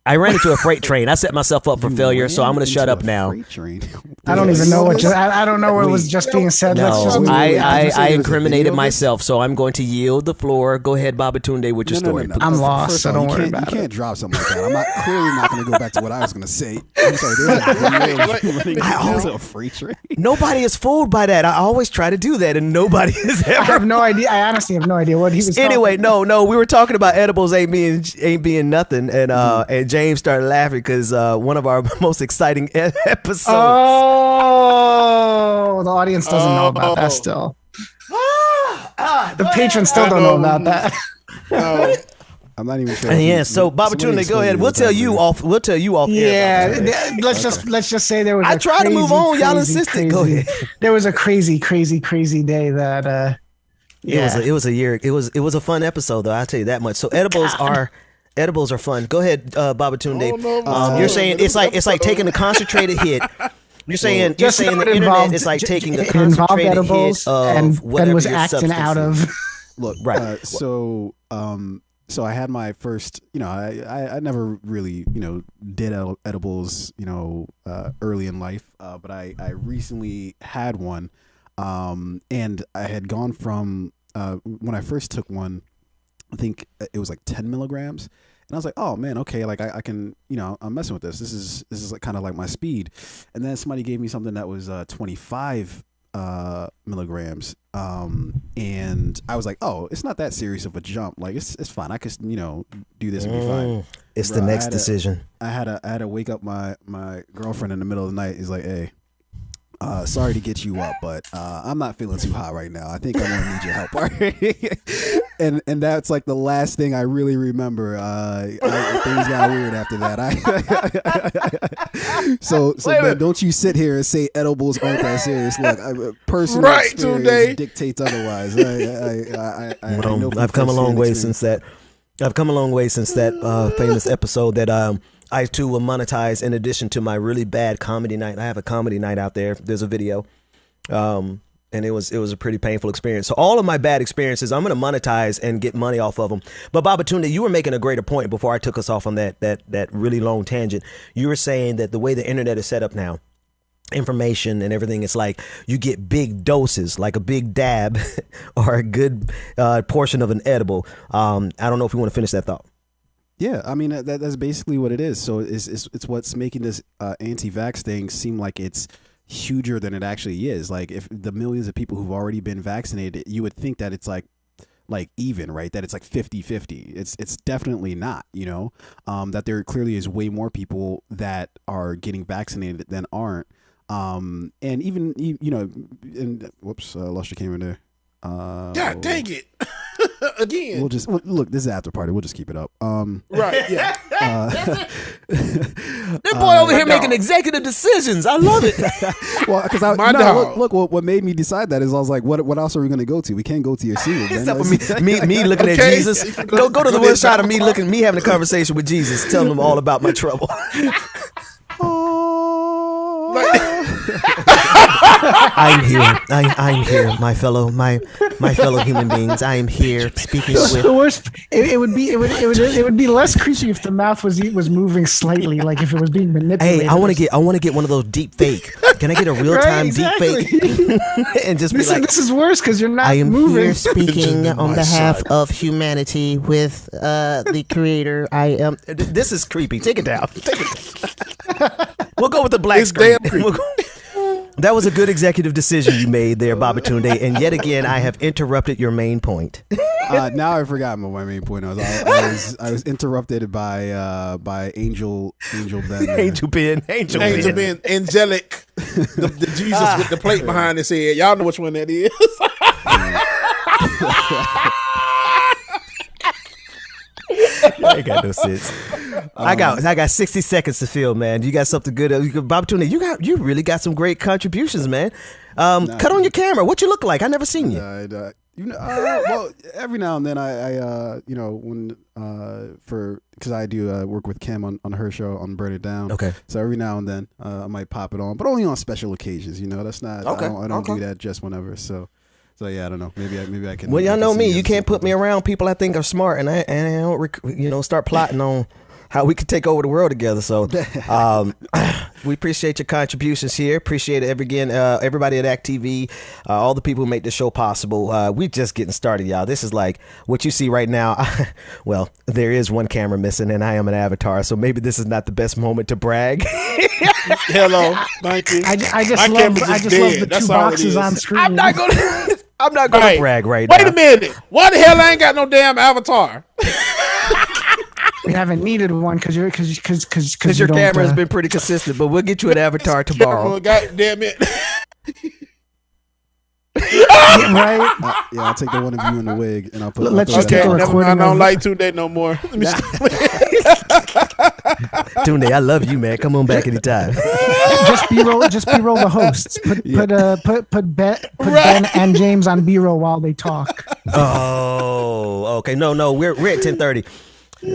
I ran into a freight train. I set myself up for failure, so I'm going to shut up now. I don't even know what. I don't know what was just being said. No, I incriminated myself, so I'm going to yield the floor. Go ahead, Babatunde, with your story. No. I'm lost, so don't worry about it. You can't drop something like that. I'm clearly not going to go back to what I was going to say. I'm sorry, there's a freight train. Nobody is fooled by that. I always try to do that, and nobody is ever. I have no idea. I honestly have no idea what he was. Anyway, no, we were talking about edibles ain't being nothing, and James started laughing because one of our most exciting episodes. Oh, the audience doesn't know about that still. The patrons still don't know about that. I'm not even sure. Yeah, so Babatunde, go ahead. We'll tell you off. Yeah, let's just say there was. I tried to move on. Y'all insisted. Go ahead. There was a crazy day that. It was a year. It was a fun episode, though. I'll tell you that much. So edibles are fun. Go ahead, Babatunde. You're saying it's like taking a concentrated hit. You're saying the internet is like taking a concentrated hit of whatever was your acting out of. Look, right. So I had my first. I never really did edibles early in life, but I recently had one, and I had gone from when I first took one. I think it was like 10 milligrams. And I was like, oh man, okay, like I can, I'm messing with this. This is like kind of like my speed. And then somebody gave me something that was 25 milligrams. And I was like, oh, it's not that serious of a jump. Like it's fine. I could, do this and be fine. It's the next decision. I had to wake up my girlfriend in the middle of the night. He's like, hey, sorry to get you up, but I'm not feeling too hot right now. I think I'm gonna need your help. And that's like the last thing I really remember. Things got weird after that. So man, don't you sit here and say edibles aren't that serious. Look, personal experience dictates otherwise. I've come a long way since that. Famous episode that I too will monetize in addition to my really bad comedy night. I have a comedy night out there. There's a video. And it was a pretty painful experience. So all of my bad experiences, I'm going to monetize and get money off of them. But Babatunde, you were making a greater point before I took us off on that really long tangent. You were saying that the way the internet is set up now, information and everything, it's like you get big doses, like a big dab or a good portion of an edible. I don't know if you want to finish that thought. Yeah, I mean that's basically what it is. So it's what's making this anti-vax thing seem like it's huger than it actually is. Like if the millions of people who've already been vaccinated, you would think that it's like even, right? That it's like 50-50. It's definitely not, that there clearly is way more people that are getting vaccinated than aren't. And even, and whoops, lost your camera there. God dang it. Again. We'll just look. This is after party. We'll just keep it up. Right. Yeah. That boy over here making executive decisions. I love it. Well, because look, what made me decide that is I was like, what else are we going to go to? We can't go to your single. Except for me looking at Jesus. Go to the one shot of me having a conversation with Jesus, telling him all about my trouble. I'm here, my fellow human beings. I am here speaking with. The worst. It would be less creepy if the mouth was moving slightly, like if it was being manipulated. Hey, I want to get one of those deep fake. Can I get a real time deep fake? And just be like, this is worse because you're not I am moving. here speaking on behalf of humanity with the Creator. I am. This is creepy. Take it down. We'll go with the black screen. That was a good executive decision you made there, Babatunde. And yet again, I have interrupted your main point. Now I forgot what my main point was. I was interrupted by Angel Ben. Angel Ben, angelic. The Jesus with the plate behind his head. Y'all know which one that is. I ain't got no sense. I got 60 seconds to fill, man. You got something good. Babatunde, you really got some great contributions, man. Cut on your camera. What you look like? I never seen you. Well, every now and then because I do work with Kim on her show on Burn It Down. Okay. So every now and then I might pop it on, but only on special occasions. That's not. Okay. I don't do that just whenever. So yeah, I don't know. Maybe I can. Well, y'all know me. You can't put me around people I think are smart, and I don't start plotting on how we could take over the world together. So we appreciate your contributions here. Appreciate it everybody at Act TV, all the people who make this show possible. We're just getting started, y'all. This is like what you see right now. Well, there is one camera missing, and I am an avatar, so maybe this is not the best moment to brag. Hello, thank you. I just love the two boxes on screen. I'm not gonna brag right now. Wait a minute. Why the hell I ain't got no damn avatar? We haven't needed one because your camera has been pretty consistent, but we'll get you an avatar tomorrow. God damn it. Right? Yeah, I'll take the one of you in the wig and I'll put. Never mind. I don't like Tunde no more. Let me Tunde, I love you, man. Come on back anytime. Just B-roll the hosts. Put Ben and James on B-roll while they talk. Oh, okay. No, we're at 10:30.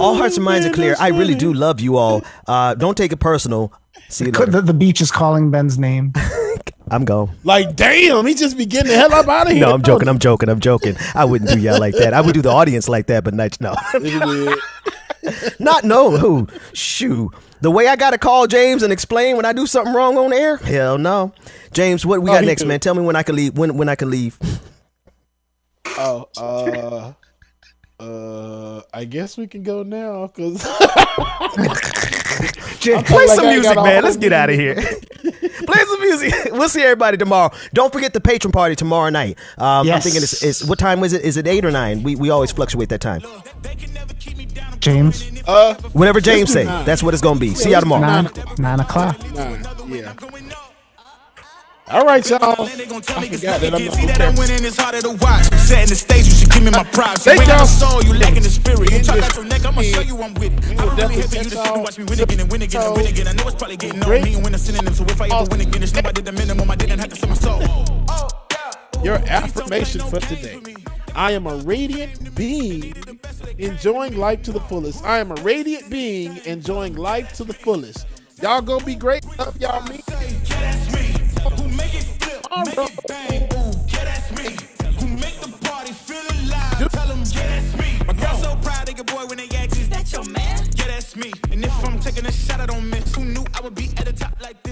All hearts and minds are clear. I really do love you all. Don't take it personal. See you later. The beach is calling Ben's name. I'm gone. Like, damn, he just be getting the hell up out of here. No, I'm joking. I wouldn't do y'all like that. I would do the audience like that, but no. Who? Shoo. The way I got to call James and explain when I do something wrong on air? Hell no. James, what we got next, man? Tell me when I can leave. When I can leave. I guess we can go now because play some music, man. Let's get out of here. Play some music. We'll see everybody tomorrow. Don't forget the patron party tomorrow night. Yes. I'm thinking it's what time is it? Is it 8 or 9? We always fluctuate that time. James. Whatever James say, that's what it's gonna be. See y'all tomorrow. 9 o'clock. Yeah. All right, y'all. I forgot that I'm winning. It's harder to watch. Setting the stage, you should give me my props. Thank y'all. Soul, you lacking the spirit. You talk out your neck, I'ma show you I'm with it. I'm really here for you to sit and watch me win again and win again and win again. I know it's probably getting on me and win a synonym. So if I ever win again, it's no I did the minimum. I didn't have to sell my soul. Your affirmation for today. I am a radiant being enjoying life to the fullest. I am a radiant being enjoying life to the fullest. Y'all gonna be great. Love y'all. Me. Who make it flip, make it bang, ooh, yeah, that's me. Who make the party feel alive, tell them, yeah, that's me. My girl so proud of your boy when they ask, is that your man? Yeah, that's me. And if I'm taking a shot, I don't miss. Who knew I would be at the top like that?